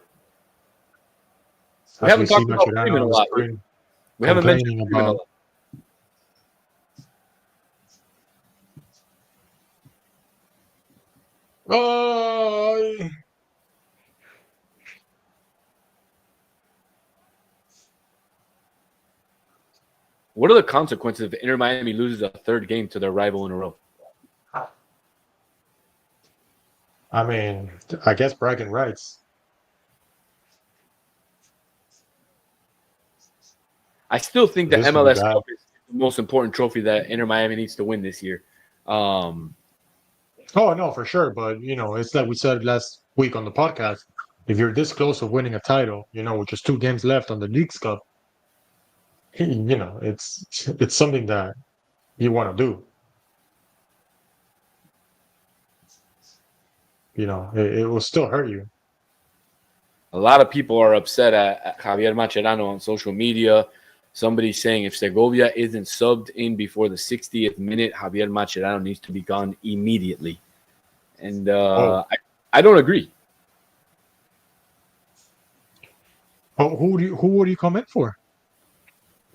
As haven't we see talked about Mascherano Freeman a on the lot. screen We haven't mentioned complaining Freeman a about. lot. Oh, What are the consequences if Inter Miami loses a third game to their rival in a row? I mean, I guess bragging rights. I still think the This one MLS bad. Cup is the most important trophy that Inter Miami needs to win this year. Oh no, for sure. But it's like we said last week on the podcast. If you're this close of winning a title, with just 2 games left on the League's Cup, it's something that you want to do. It will still hurt you. A lot of people are upset at Javier Mascherano on social media. Somebody's saying if Segovia isn't subbed in before the 60th minute, Javier Mascherano needs to be gone immediately. And I don't agree. Oh, who would you come in for?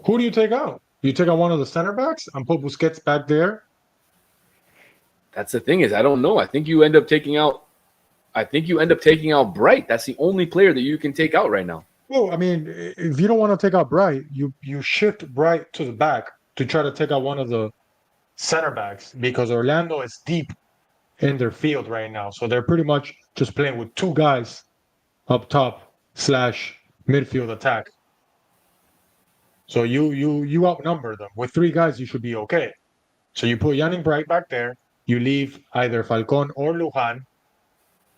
Who do you take out? Do you take out one of the center backs and put Busquets back there? That's the thing is I don't know. I think you end up taking out Bright. That's the only player that you can take out right now. Well, I mean, if you don't want to take out Bright, you shift Bright to the back to try to take out one of the center backs because Orlando is deep in their field right now. So they're pretty much just playing with 2 guys up top / midfield attack. So you outnumber them. With 3 guys, you should be okay. So you put Yannick Bright back there. You leave either Falcon or Lujan.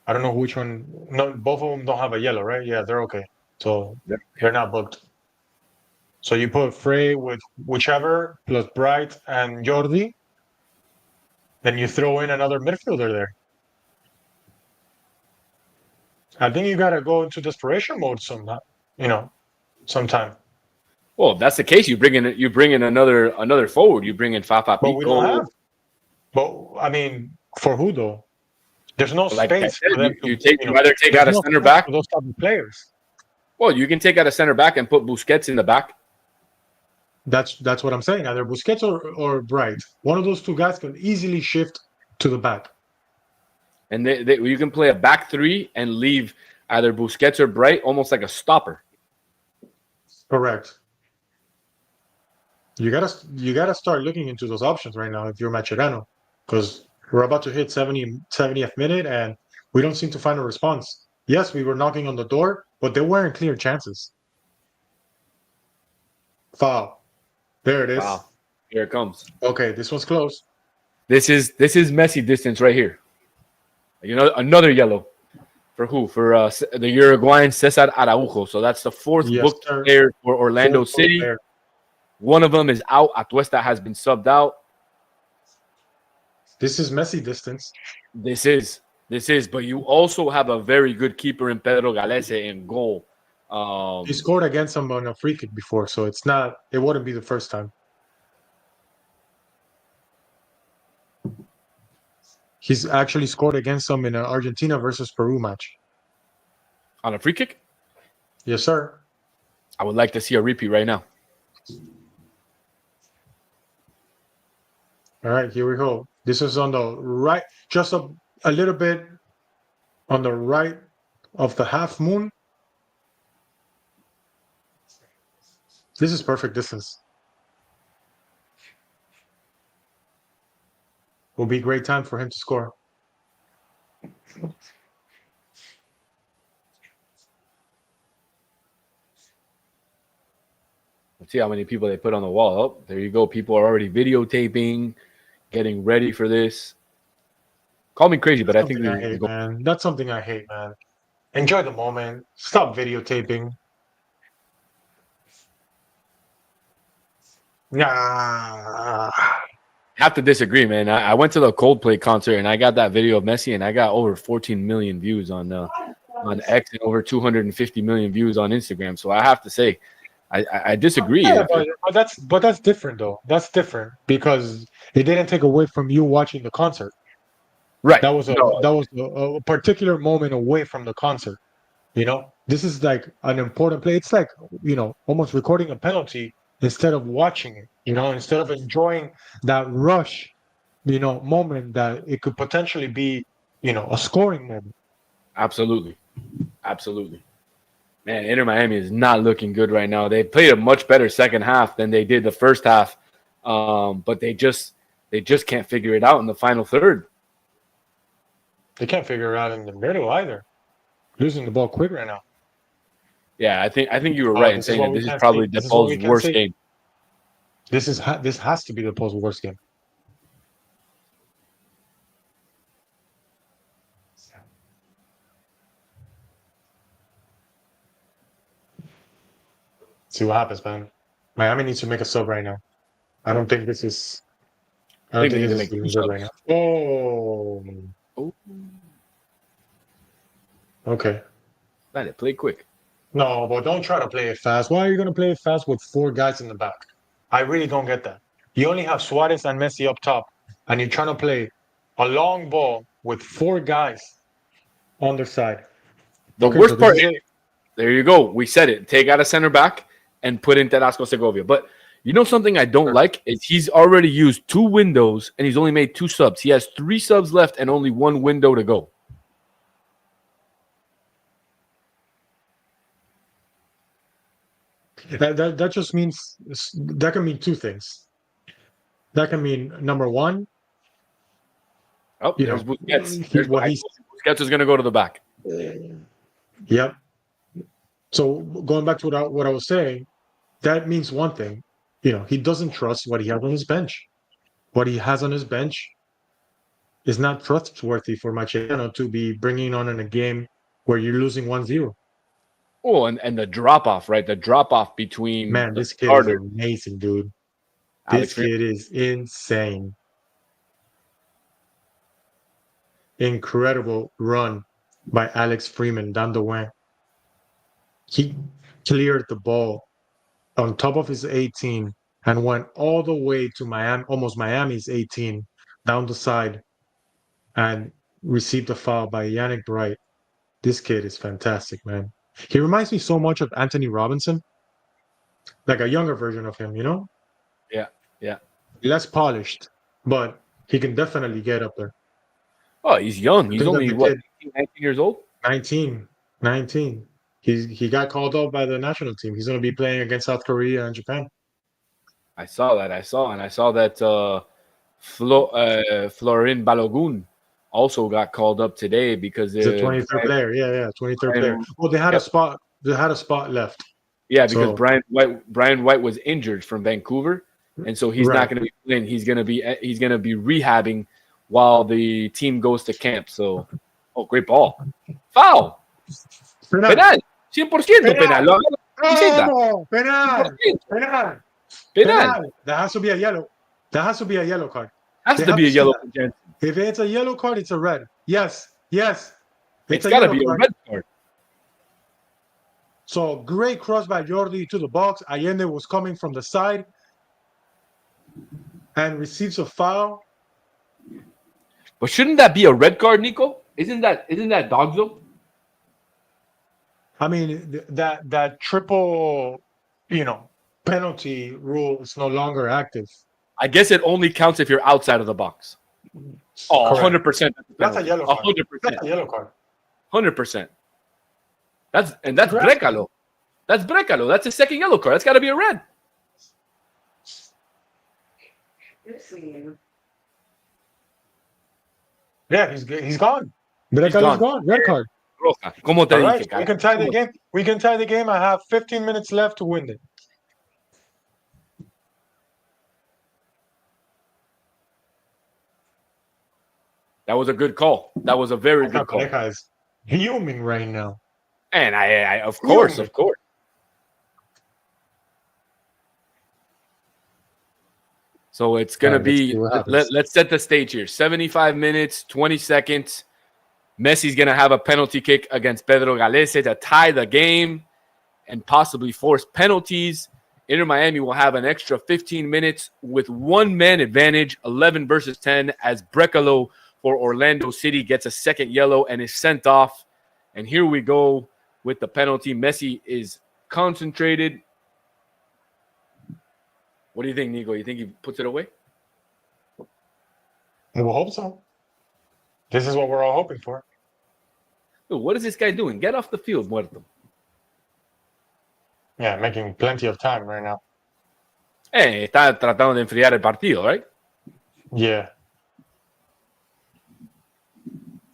I don't know which one. No, both of them don't have a yellow, right? Yeah, they're okay. So they're not booked. So you put Frey with whichever plus Bright and Jordi. Then you throw in another midfielder there. I think you gotta go into desperation mode sometime. Well, if that's the case, you bring in another forward. You bring in Fafa But we don't Pico. have. But I mean, for who though? There's no Like I space said, for them. you either take out a center back. For those type of players. Well, you can take out a center back and put Busquets in the back. That's what I'm saying. Either Busquets or Bright. One of those 2 guys can easily shift to the back. And you can play a back 3 and leave either Busquets or Bright almost like a stopper. Correct. You gotta start looking into those options right now if you're Mascherano, because we're about to hit 70th minute and we don't seem to find a response. Yes, we were knocking on the door, but they weren't clear chances. Foul. There it is. Wow. Here it comes. Okay, this one's close. This is Messi distance right here. Another yellow. For who? For the Uruguayan Cesar Araujo. So that's the 4th Yes, booked sir. player for Orlando Full City. player. One of them is out. Atuesta has been subbed out. This is Messi distance. This is. But you also have a very good keeper in Pedro Galese in goal. He scored against him on a free kick before, so it wouldn't be the first time. He's actually scored against them in an Argentina versus Peru match. On a free kick? Yes, sir. I would like to see a repeat right now. All right, here we go. This is on the right, just a little bit on the right of the half moon. This is perfect distance. Will be great time for him to score. Let's see how many people they put on the wall. Oh, there you go. People are already videotaping, getting ready for this. Call me crazy, but I think I hate, man. That's something I hate, man. Enjoy the moment. Stop videotaping. Yeah. have to disagree, man. I went to the Coldplay concert and I got that video of Messi and I got over 14 million views on X and over 250 million views on Instagram. So I have to say, I disagree. Yeah, but that's different though. That's different because it didn't take away from you watching the concert. Right. That was a particular moment away from the concert. You know, this is like an important play. It's like, almost recording a penalty instead of watching it, instead of enjoying that rush, moment that it could potentially be, a scoring moment. Absolutely. Man, Inter Miami is not looking good right now. They played a much better second half than they did the first half, but they just can't figure it out in the final third. They can't figure it out in the middle either. Losing the ball quick right now. Yeah, I think you were right in saying that this is probably DePaul's worst game. This has to be DePaul's worst game. See what happens, man. Miami needs to make a sub right now. I don't think this is. I don't think this is good right now. Oh. Okay. Man, play quick. No, but don't try to play it fast. Why are you going to play it fast with 4 guys in the back? I really don't get that. You only have Suarez and Messi up top, and you're trying to play a long ball with 4 guys on their side. The worst part is, there you go. We said it. Take out a center back and put in Carrasco Segovia. But you know something I don't like is he's already used 2 windows and he's only made 2 subs. He has 3 subs left and only 1 window to go. That just means that can mean 2 things. That can mean number 1. Oh, there's Busquets. Busquets is going to go to the back. Yep. So going back to what I was saying, that means one thing. He doesn't trust what he has on his bench. What he has on his bench is not trustworthy for Mascherano to be bringing on in a game where you're losing 1-0. Oh, and the drop-off, right? The drop-off between... Man, this kid is amazing, dude. This kid is insane. Incredible run by Alex Freeman down the wing. He cleared the ball on top of his 18 and went all the way to Miami, almost Miami's 18, down the side, and received a foul by Yannick Bright. This kid is fantastic, man. He reminds me so much of Anthony Robinson, like a younger version of him, Yeah. Less polished, but he can definitely get up there. Oh, he's young. He's only, 19 years old? 19. He got called up by the national team. He's going to be playing against South Korea and Japan. I saw that Florin Balogun also got called up today because he's a 23rd player. Yeah, 23rd player. Well, they had a spot. They had a spot left. Yeah, because Brian White was injured from Vancouver, and so he's not going to be playing. He's going to be rehabbing while the team goes to camp. So, great ball, foul, penal, 100% penal. Penal. That has to be a yellow. Card. Has to be a yellow. If it's a yellow card, it's a red. Yes. It's got to be a red card. So great cross by Jordi to the box. Allende was coming from the side and receives a foul. But shouldn't that be a red card, Nico? Isn't that dog though? I mean, that triple, penalty rule is no longer active. I guess it only counts if you're outside of the box. Oh, Correct. 100%. That's a yellow card. 100%. That's a yellow card. 100%. That's Correct. Brecalo. That's Brecalo. That's his second yellow card. That's got to be a red. Yeah, he's gone. Brecalo's gone. Red card. Roja. ¿Cómo te All dije, right, we cara? can tie the game. We can tie the game. I have 15 minutes left to win it. That was a good call. That was a very good call. Pareja is fuming right now. And I of course. So it's going to be, let's set the stage here. 75 minutes, 20 seconds. Messi's going to have a penalty kick against Pedro Galese to tie the game and possibly force penalties. Inter Miami will have an extra 15 minutes with one-man advantage, 11 versus 10, as Brecalo for Orlando City gets a second yellow and is sent off. And here we go with the penalty. Messi is concentrated. What do you think, Nico? You think he puts it away? We'll hope so. This is what we're all hoping for. Dude, what is this guy doing? Get off the field, Muerto. Yeah, making plenty of time right now. Está tratando de enfriar el partido, right? Yeah.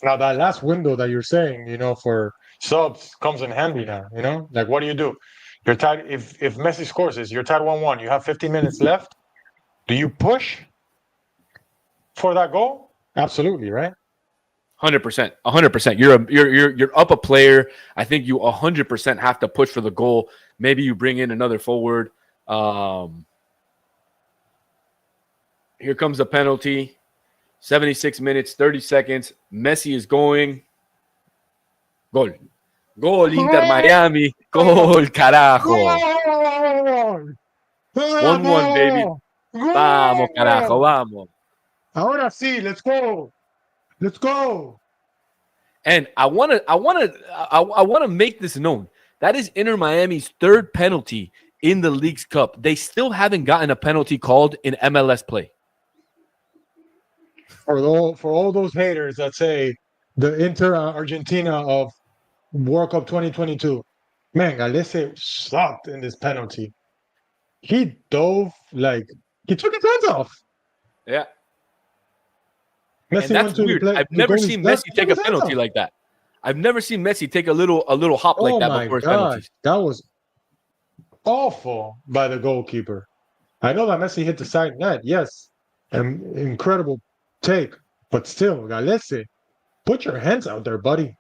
Now, that last window that you're saying, for subs comes in handy now, Like, what do? You're tied. If Messi scores this, you're tied 1-1. You have 15 minutes left. Do you push for that goal? Absolutely, right? 100%. 100%. You're up a player. I think you 100% have to push for the goal. Maybe you bring in another forward. Here comes the penalty. 76 minutes, 30 seconds. Messi is going. Gol. Gol, Inter Miami. Gol, carajo. 1-1, baby. Vamos, carajo, vamos. Ahora sí, let's go. Let's go. And I want to make this known. That is Inter Miami's third penalty in the League's Cup. They still haven't gotten a penalty called in MLS play. For all those haters that say the Inter Argentina of World Cup 2022, man, Galese sucked in this penalty. He dove he took his hands off. Yeah. Messi and that's weird. I've never seen Messi take a penalty like that. I've never seen Messi take a little hop like that before his penalties. That was awful by the goalkeeper. I know that Messi hit the side net, yes. An incredible take, but still, Galese, put your hands out there, buddy.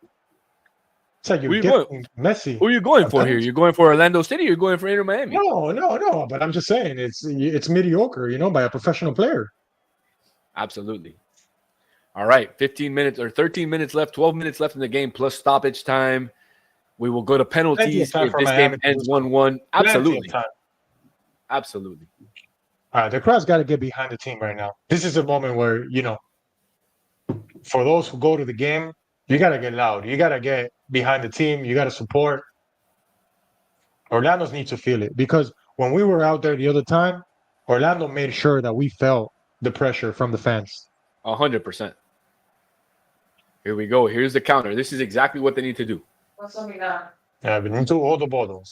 It's like you're giving Messi. Who are you going for here? You're going for Orlando City or you're going for Inter Miami? No. But I'm just saying it's mediocre, by a professional player. Absolutely. All right, 15 minutes or 13 minutes left, 12 minutes left in the game plus stoppage time. We will go to penalties if this game ends 1-1. Absolutely. Absolutely. All right, the crowd's got to get behind the team right now. This is a moment where, for those who go to the game, you got to get loud. You got to get behind the team. You got to support. Orlando's need to feel it because when we were out there the other time, Orlando made sure that we felt the pressure from the fans. 100%. Here we go. Here's the counter. This is exactly what they need to do. Yeah, we need to hold the ball, though.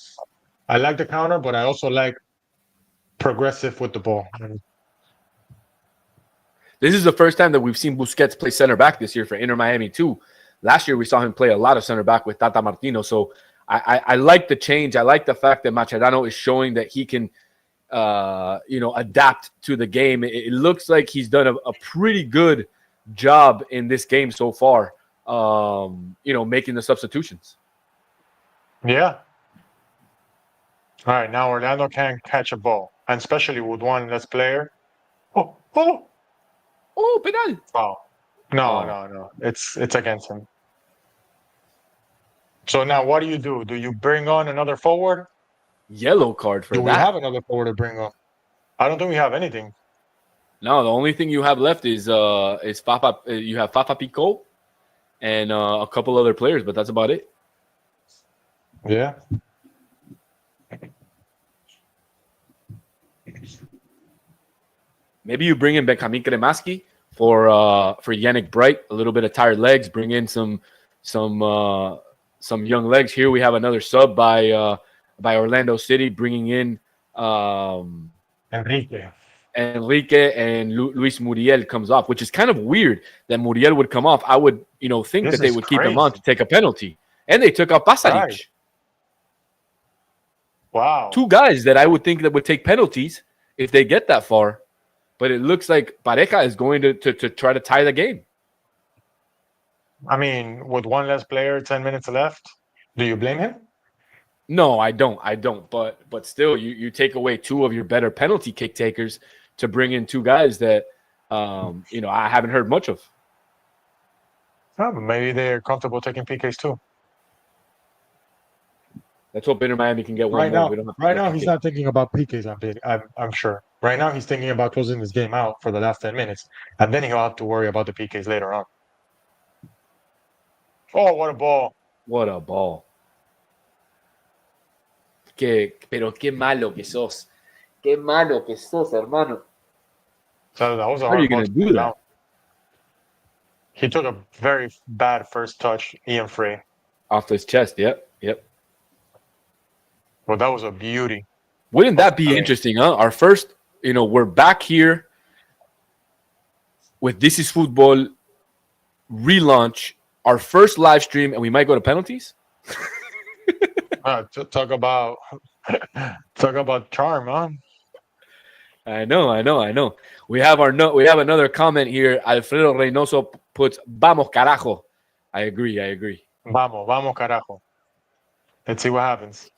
I like the counter, but I also like progressive with the ball. This is the first time that we've seen Busquets play center back this year for Inter Miami too. Last year we saw him play a lot of center back with Tata Martino. So I like the change. I like the fact that Mascherano is showing that he can, adapt to the game. It looks like he's done a pretty good job in this game so far. Making the substitutions. Yeah. All right, now Orlando can't catch a ball, and especially with one less player. Oh, penal. Oh, no. It's against him. So now what do? Do you bring on another forward? Yellow card for that. Do we have another forward to bring on? I don't think we have anything. No, the only thing you have left is Fafa. You have Fafa Pico and a couple other players, but that's about it. Yeah. Maybe you bring in Benjamin Kremaski for Yannick Bright, a little bit of tired legs. Bring in some young legs. Here we have another sub by Orlando City, bringing in Enrique. Enrique, and Luis Muriel comes off, which is kind of weird that Muriel would come off. I would think This that they is would keep him on crazy. to take a penalty, and they took out Pasalic. Right. Wow. Two guys that I would think that would take penalties if they get that far. But it looks like Pareja is going to try to tie the game. I mean, with one less player, 10 minutes left, do you blame him? No, I don't. But still, you take away two of your better penalty kick takers to bring in two guys that I haven't heard much of. Oh, maybe they're comfortable taking PKs too. Let's hope Inter Miami can get one Right more. now, We don't have to right get now PK. he's not thinking about PKs. I'm sure. Right now he's thinking about closing this game out for the last 10 minutes, and then he'll have to worry about the PKs later on. Oh, what a ball! What a ball! Pero qué malo que sos. Qué malo que sos, hermano. So that was a How are hard you ball going to to do put that? down. He took a very bad first touch, Ian Frey. Off his chest. Yep. Well, that was a beauty. Wouldn't that be interesting, huh? Our first, we're back here with This Is Football relaunch, our first live stream, and we might go to penalties? Talk about charm, huh? I know. We have another comment here. Alfredo Reynoso puts "Vamos carajo." I agree. Vamos, carajo. Let's see what happens.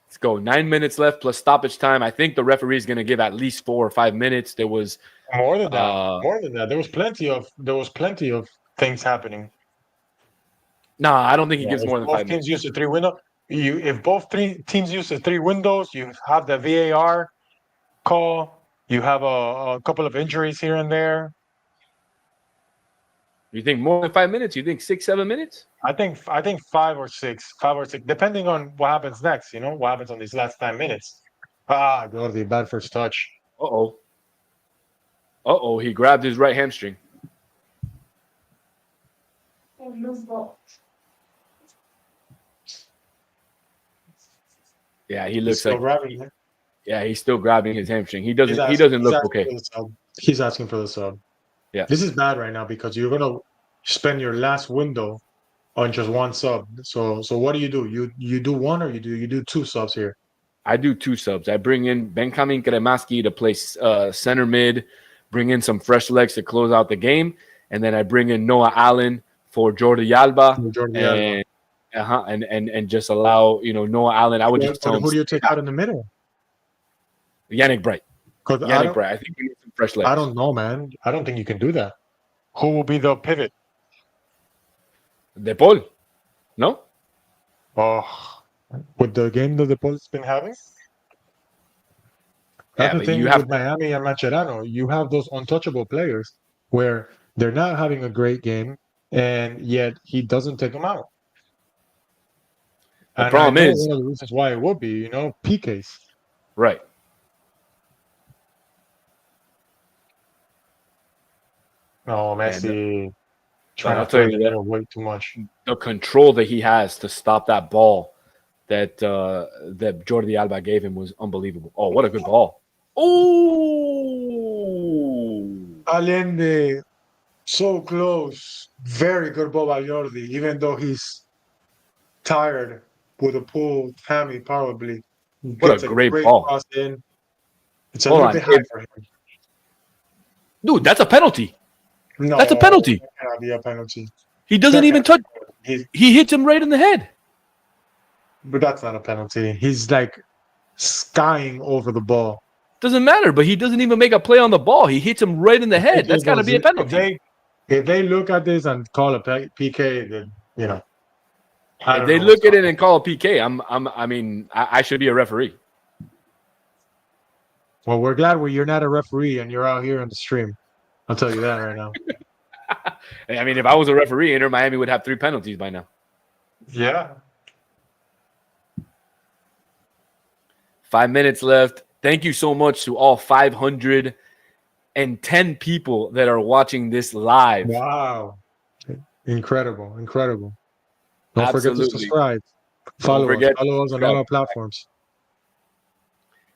Let's go. 9 minutes left plus stoppage time. I think the referee is going to give at least 4 or 5 minutes. There was more than that. There was plenty of things happening. No, I don't think he gives more than 5 Both minutes. teams use the 3 window. If both teams use the 3 windows, you have the VAR call. You have a couple of injuries here and there. You think more than 5 minutes? You think 6, 7 minutes? I think 5 or 6, depending on what happens next. What happens on these last 9 minutes. Gordy, bad first touch. Uh-oh, he grabbed his right hamstring. Yeah, he looks like grabbing it. Yeah, he's still grabbing his hamstring. He doesn't look okay. He's asking for the sub. Yeah. This is bad right now because you're gonna spend your last window on just one sub. So what do? You do one or you do 2 subs here? I do 2 subs. I bring in Benjamin Kremaski to play center mid, bring in some fresh legs to close out the game, and then I bring in Noah Allen for Jordi Alba. And just allow Noah Allen. I would just tell him. Who do you take out in the middle? Yannick Bright. Yannick Bright. I think we need some fresh legs. I don't know, man. I don't think you can do that. Who will be the pivot? De Paul. No? Oh, with the game that De Paul's been having? That's the thing with Miami and Mascherano. You have those untouchable players where they're not having a great game, and yet he doesn't take them out. The problem is one of the reasons why it would be, PKs. Right. No, Messi trying to play the way too much. The control that he has to stop that ball that Jordi Alba gave him was unbelievable. Oh, what a good ball. Oh! Allende, so close. Very good ball by Jordi, even though he's tired with a pulled hammy, probably. What a great ball. Cross in. It's a little bit high for him. Dude, that's a penalty. No, that's a penalty. That cannot be a penalty. He doesn't even touch. He hits him right in the head. But that's not a penalty. He's like skying over the ball. Doesn't matter, but he doesn't even make a play on the ball. He hits him right in the head. That's got to be a penalty. If they look at this and call a PK, then if they look at it and call a PK, I should be a referee. Well, we're glad you're not a referee and you're out here on the stream. I'll tell you that right now. If I was a referee, Inter Miami would have 3 penalties by now. Yeah. 5 minutes left. Thank you so much to all 510 people that are watching this live. Wow. Incredible. Don't forget to Absolutely. subscribe. Don't forget to Follow us on all our platforms.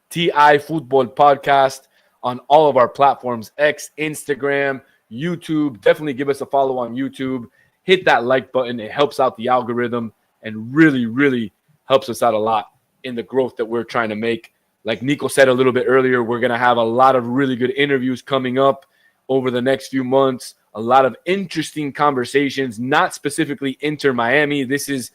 TI Football Podcast on all of our platforms, X, Instagram, YouTube. Definitely give us a follow on YouTube. Hit that like button. It helps out the algorithm and really, really helps us out a lot in the growth that we're trying to make. Like Nico said a little bit earlier, we're going to have a lot of really good interviews coming up over the next few months. A lot of interesting conversations, not specifically Inter Miami. This is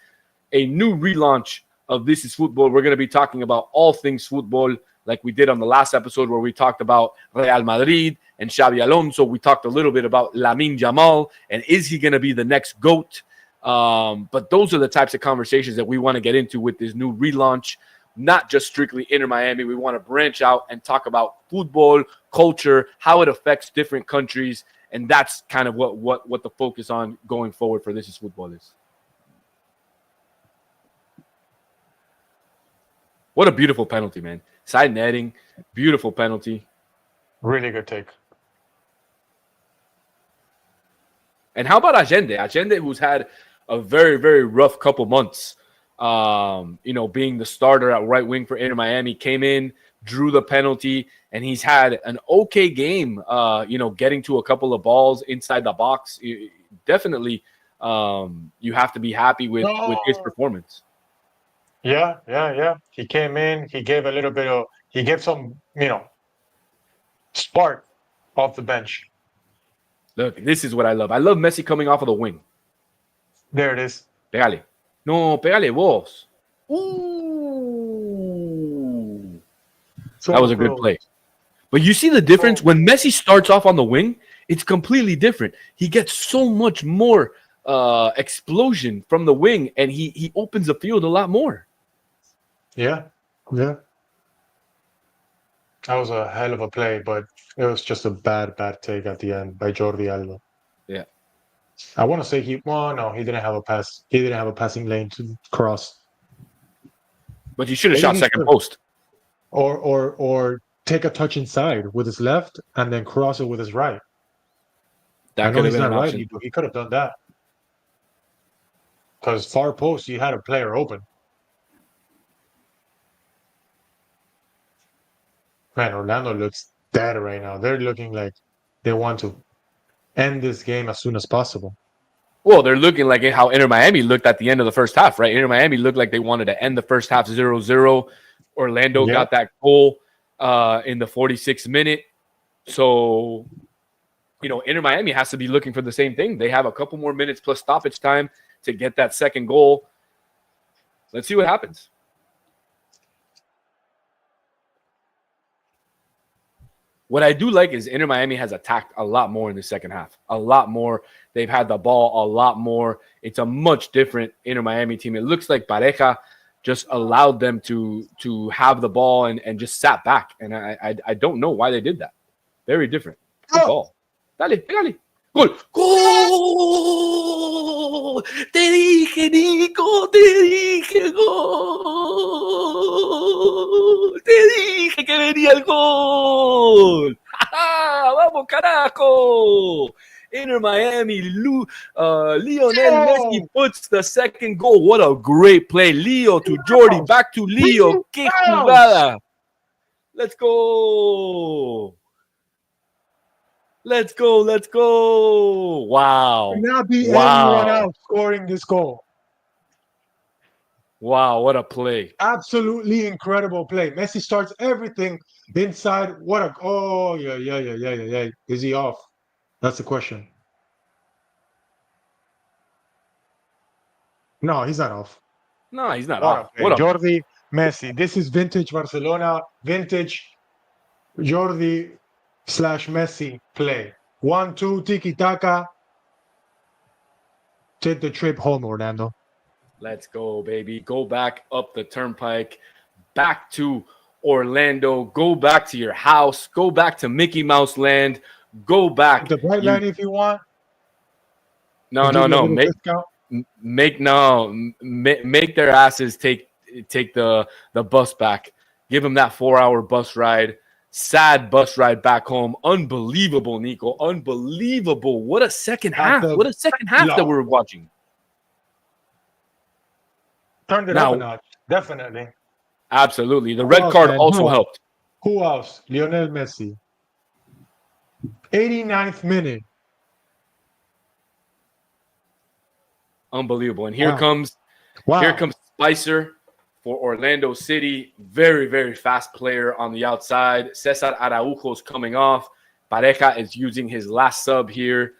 a new relaunch of This is Football. We're going to be talking about all things football, like we did on the last episode where we talked about Real Madrid and Xabi Alonso. We talked a little bit about Lamine Yamal and is he going to be the next GOAT? But those are the types of conversations that we want to get into with this new relaunch, not just strictly Inter Miami. We want to branch out and talk about football, culture, how it affects different countries, and that's kind of what the focus on going forward for This is Football is. What a beautiful penalty, man. Side netting, beautiful penalty. Really good take. And how about Allende? Allende, who's had a very, very rough couple months, being the starter at right wing for Inter Miami, came in, drew the penalty, and he's had an okay game, getting to a couple of balls inside the box. Definitely, you have to be happy with his performance. Yeah. He came in, he gave some, spark off the bench. Look, this is what I love. I love Messi coming off of the wing. There it is. Pégale. No, pégale vos. Ooh. That was a good play. But you see the difference? When Messi starts off on the wing, it's completely different. He gets so much more explosion from the wing, and he opens the field a lot more. Yeah. That was a hell of a play, but it was just a bad take at the end by Jordi Alba. Yeah. I want to say he didn't have a pass. He didn't have a passing lane to cross. But he should have shot second post. Or take a touch inside with his left and then cross it with his right. That could have been an option. He could have done that. Because far post, he had a player open. Man, Orlando looks dead right now. They're looking like they want to end this game as soon as possible. Well, they're looking like how Inter Miami looked at the end of the first half, right? Inter Miami looked like they wanted to end the first half 0-0. Orlando got that goal in the 46th minute. So, Inter Miami has to be looking for the same thing. They have a couple more minutes plus stoppage time to get that second goal. Let's see what happens. What I do like is Inter Miami has attacked a lot more in the second half. A lot more. They've had the ball a lot more. It's a much different Inter Miami team. It looks like Pareja just allowed them to have the ball and just sat back. And I don't know why they did that. Very different. Good ball. Dale, pégale. Gol. Gol. Te dije, Nico. Te dije, gol. Te dije que venía el gol. Vamos, carajo. Inter Miami, Lionel Messi puts the second goal. What a great play. Leo to Jordi. Back to Leo. Qué jugada. Let's go. Let's go. Wow. Not be anyone else scoring this goal. Wow, what a play. Absolutely incredible play. Messi starts everything inside. Yeah. Is he off? That's the question. No, he's not off. No, he's not off. Jordi, Messi. This is vintage Barcelona, vintage Jordi/Messi play. 1-2, tiki-taka. Take the trip home, Orlando. Let's go, baby. Go back up the turnpike, back to Orlando. Go back to your house. Go back to Mickey Mouse Land. Go back. The bright line if you want. No. Make their asses take the bus back give him that 4-hour bus ride. Sad bus ride back home. Unbelievable, Nico. Unbelievable. What a second half. What a second half that we were watching. Turned it up a notch. Definitely. Absolutely. The red card also helped. Who else? Lionel Messi. 89th minute. Unbelievable. And here comes Spicer for Orlando City. Very, very fast player on the outside. Cesar Araujo's coming off. Pareja is using his last sub here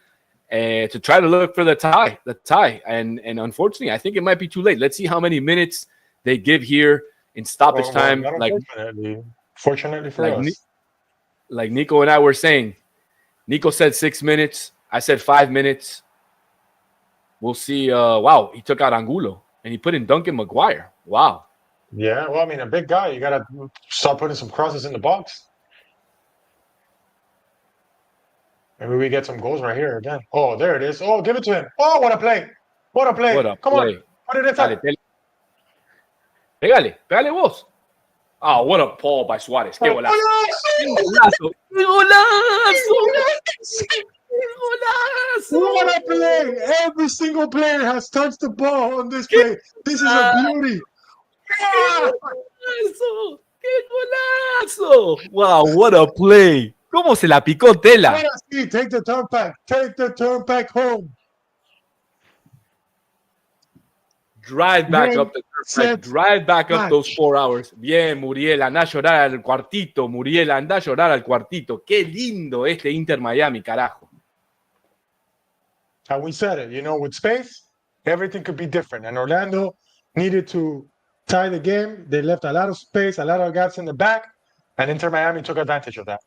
to try to look for the tie. And unfortunately, I think it might be too late. Let's see how many minutes they give here in stoppage time. Fortunately for us. Like Nico and I were saying, Nico said 6 minutes. I said 5 minutes. We'll see. Wow, he took out Angulo and he put in Duncan McGuire. Wow. Yeah, well, I mean, a big guy. You got to start putting some crosses in the box. Maybe we get some goals right here again. Oh, there it is. Oh, give it to him. Oh, what a play. What a play. Come on. Put it inside. Pégale vos. Oh, what a ball by Suarez. Qué golazo. Qué golazo. What a play. Every single player has touched the ball on this play. This is a beauty. ¡Qué golazo! Wow, what a play. ¿Cómo se la picó Tela? Take the turn back. Take the turn back home. Drive back up the turn. Drive back up those 4 hours. Bien, Muriel, anda a llorar al cuartito. Muriel, anda a llorar al cuartito. Qué lindo este Inter Miami, carajo. And we said it, with space, everything could be different. And Orlando needed to tie the game. They left a lot of space, a lot of gaps in the back, and Inter Miami took advantage of that.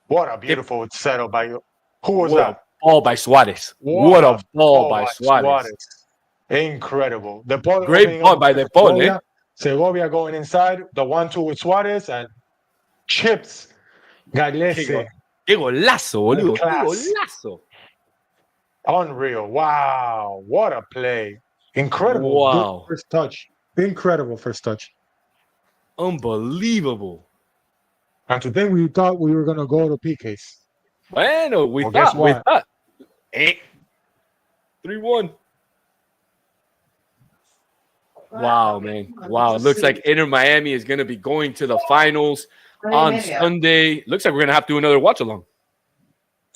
What a beautiful setup by you. Who was that? Ball by Suarez. What a ball by Suarez. Incredible. Great ball by De Paul. Segovia going inside, the 1-2 with Suarez, and chips. Gaglese. Qué golazo, boludo. Qué golazo. Unreal. Wow. What a play. Incredible. Wow. First touch. Incredible first touch. Unbelievable. And today we thought we were going to go to PKs. Bueno, we thought. 3-1. Wow, man. Wow. It looks like Inter Miami is going to be going to the finals on Sunday. Looks like we're going to have to do another watch-along.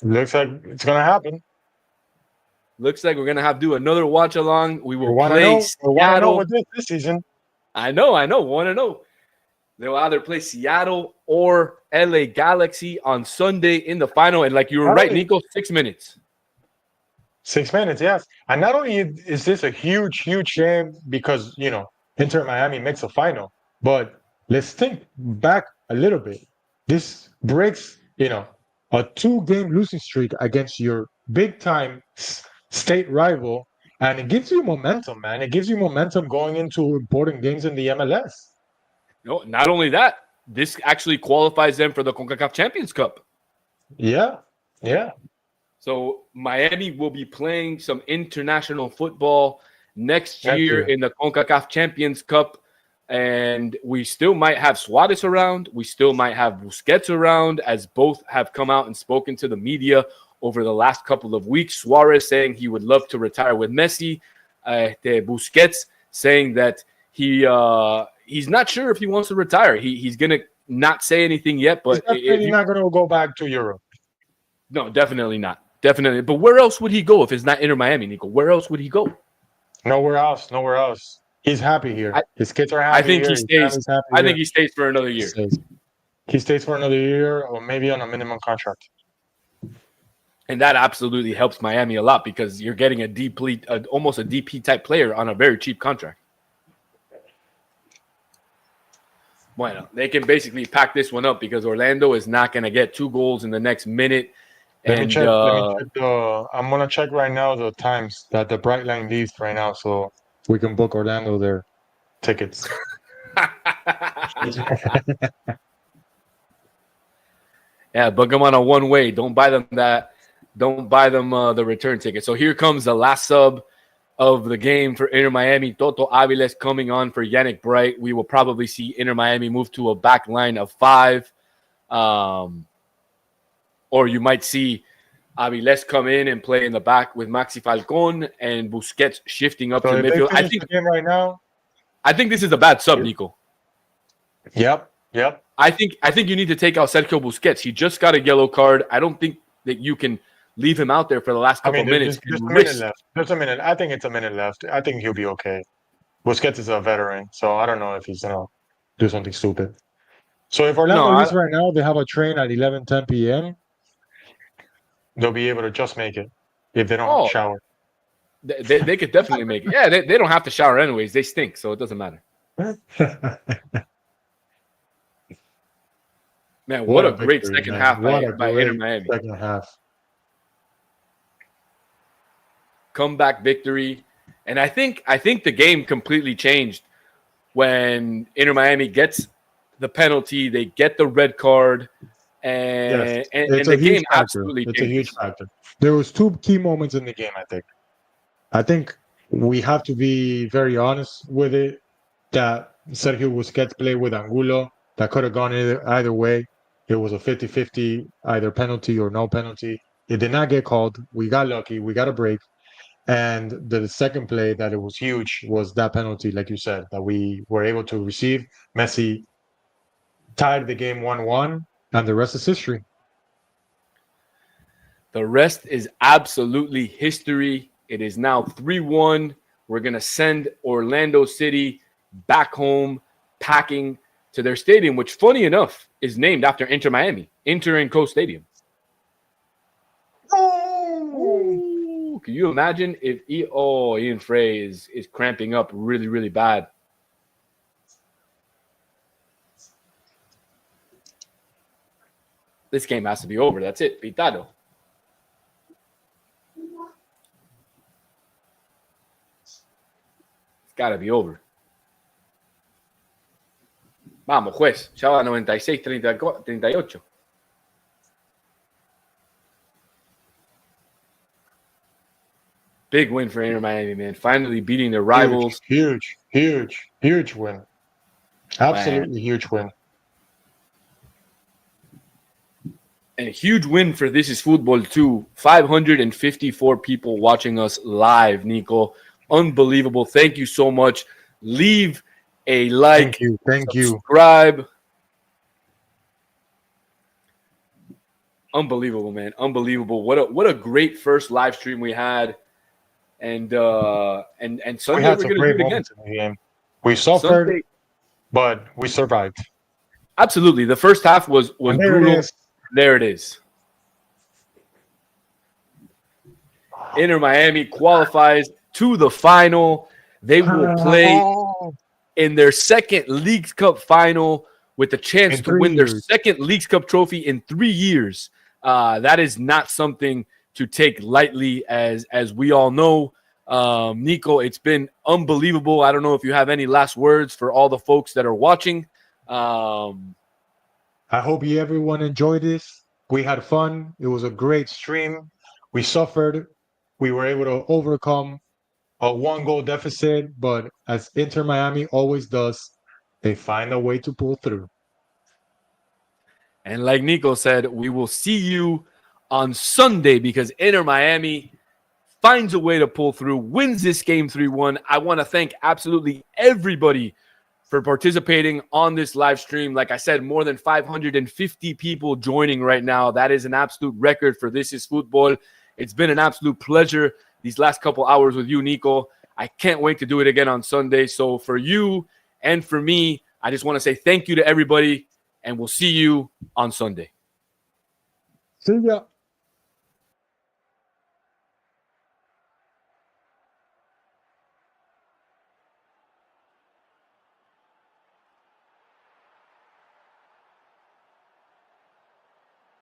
Looks like it's going to happen. Looks like we're going to have to do another watch-along. We will play Seattle with this season. I know. Want to know. They'll either play Seattle or LA Galaxy on Sunday in the final. And like you were right, Nico, 6 minutes. 6 minutes, yes. And not only is this a huge, huge game because, Inter Miami makes a final, but let's think back a little bit. This breaks, a 2-game losing streak against your big-time state rival, and it gives you momentum, man. It gives you momentum going into important games in the MLS. No, not only that, this actually qualifies them for the CONCACAF Champions Cup. Yeah. So Miami will be playing some international football next year in the CONCACAF Champions Cup. And we still might have Suarez around. We still might have Busquets around, as both have come out and spoken to the media over the last couple of weeks. Suarez saying he would love to retire with Messi. Busquets saying that he's not sure if he wants to retire. He's going to not say anything yet. But he's not going to go back to Europe. No, definitely not. Definitely. But where else would he go if it's not Inter Miami, Nico? Where else would he go? Nowhere else. He's happy here. His kids are happy. I think he stays. I think he stays for another year. He stays for another year, or maybe on a minimum contract. And that absolutely helps Miami a lot because you're getting almost a DP type player on a very cheap contract. Bueno, they can basically pack this one up because Orlando is not going to get 2 goals in the next minute. Let me check. I'm going to check right now the times that the Bright Line leaves right now, so we can book Orlando their tickets. Yeah, book them on a one-way. Don't buy them the return ticket. So here comes the last sub of the game for Inter Miami. Toto Aviles coming on for Yannick Bright. We will probably see Inter Miami move to a back line of 5. Or you might see Aviles come in and play in the back with Maxi Falcon and Busquets shifting up to midfield. I think the game right now. I think this is a bad sub, Nico. Yep. I think you need to take out Sergio Busquets. He just got a yellow card. I don't think that you can leave him out there for the last couple minutes. There's a minute left. There's a minute. I think it's a minute left. I think he'll be okay. Busquets is a veteran, so I don't know if he's gonna do something stupid. So if Orlando leaves right now, they have a train at 11:10 p.m. They'll be able to just make it if they don't shower. They could definitely make it. Yeah, they don't have to shower anyways. They stink, so it doesn't matter. Man, what a great victory, second half by Inter Miami. Second half. Comeback victory. And I think the game completely changed when Inter Miami gets the penalty, they get the red card, and the game absolutely changed. It's a huge factor. There was 2 key moments in the game, I think. I think we have to be very honest with it that Sergio Busquets played with Angulo. That could have gone either way. It was a 50-50, either penalty or no penalty. It did not get called. We got lucky. We got a break. And the second play that it was huge was that penalty, like you said, that we were able to receive. Messi tied the game 1-1, and the rest is history. The rest is absolutely history. It is now 3-1. We're going to send Orlando City back home, packing to their stadium, which, funny enough, is named after Inter Miami, Inter & Co Stadium. Oh, can you imagine if Ian Frey is cramping up really, really bad? This game has to be over. That's it. Pitado. It's got to be over. Vamos, juez. Ya va 96-38. Big win for Inter Miami, man. Finally beating their rivals. Huge win. Absolutely huge win. And a huge win for This Is Football, too. 554 people watching us live, Nico. Unbelievable. Thank you so much. Leave a like. Thank you. Subscribe. Unbelievable, man. Unbelievable. What a great first live stream we had. And Sunday we had some great moments in the game. We suffered, but we survived. Absolutely. The first half was brutal. There it is. Inter Miami qualifies to the final. They will play in their second Leagues Cup final with the chance to win their second Leagues Cup trophy in 3 years. That is not something to take lightly, as we all know. Nico, it's been unbelievable. I don't know if you have any last words for all the folks that are watching. I hope everyone enjoyed this. We had fun. It was a great stream. We suffered. We were able to overcome a 1-goal deficit, but as Inter Miami always does, they find a way to pull through. And like Nico said, we will see you on Sunday because Inter Miami finds a way to pull through, wins this game 3-1. I want to thank absolutely everybody for participating on this live stream. Like I said, more than 550 people joining right now. That is an absolute record for This Is Football. It's been an absolute pleasure these last couple hours with you, Nico. I can't wait to do it again on Sunday. So for you and for me, I just want to say thank you to everybody, and we'll see you on Sunday. See ya.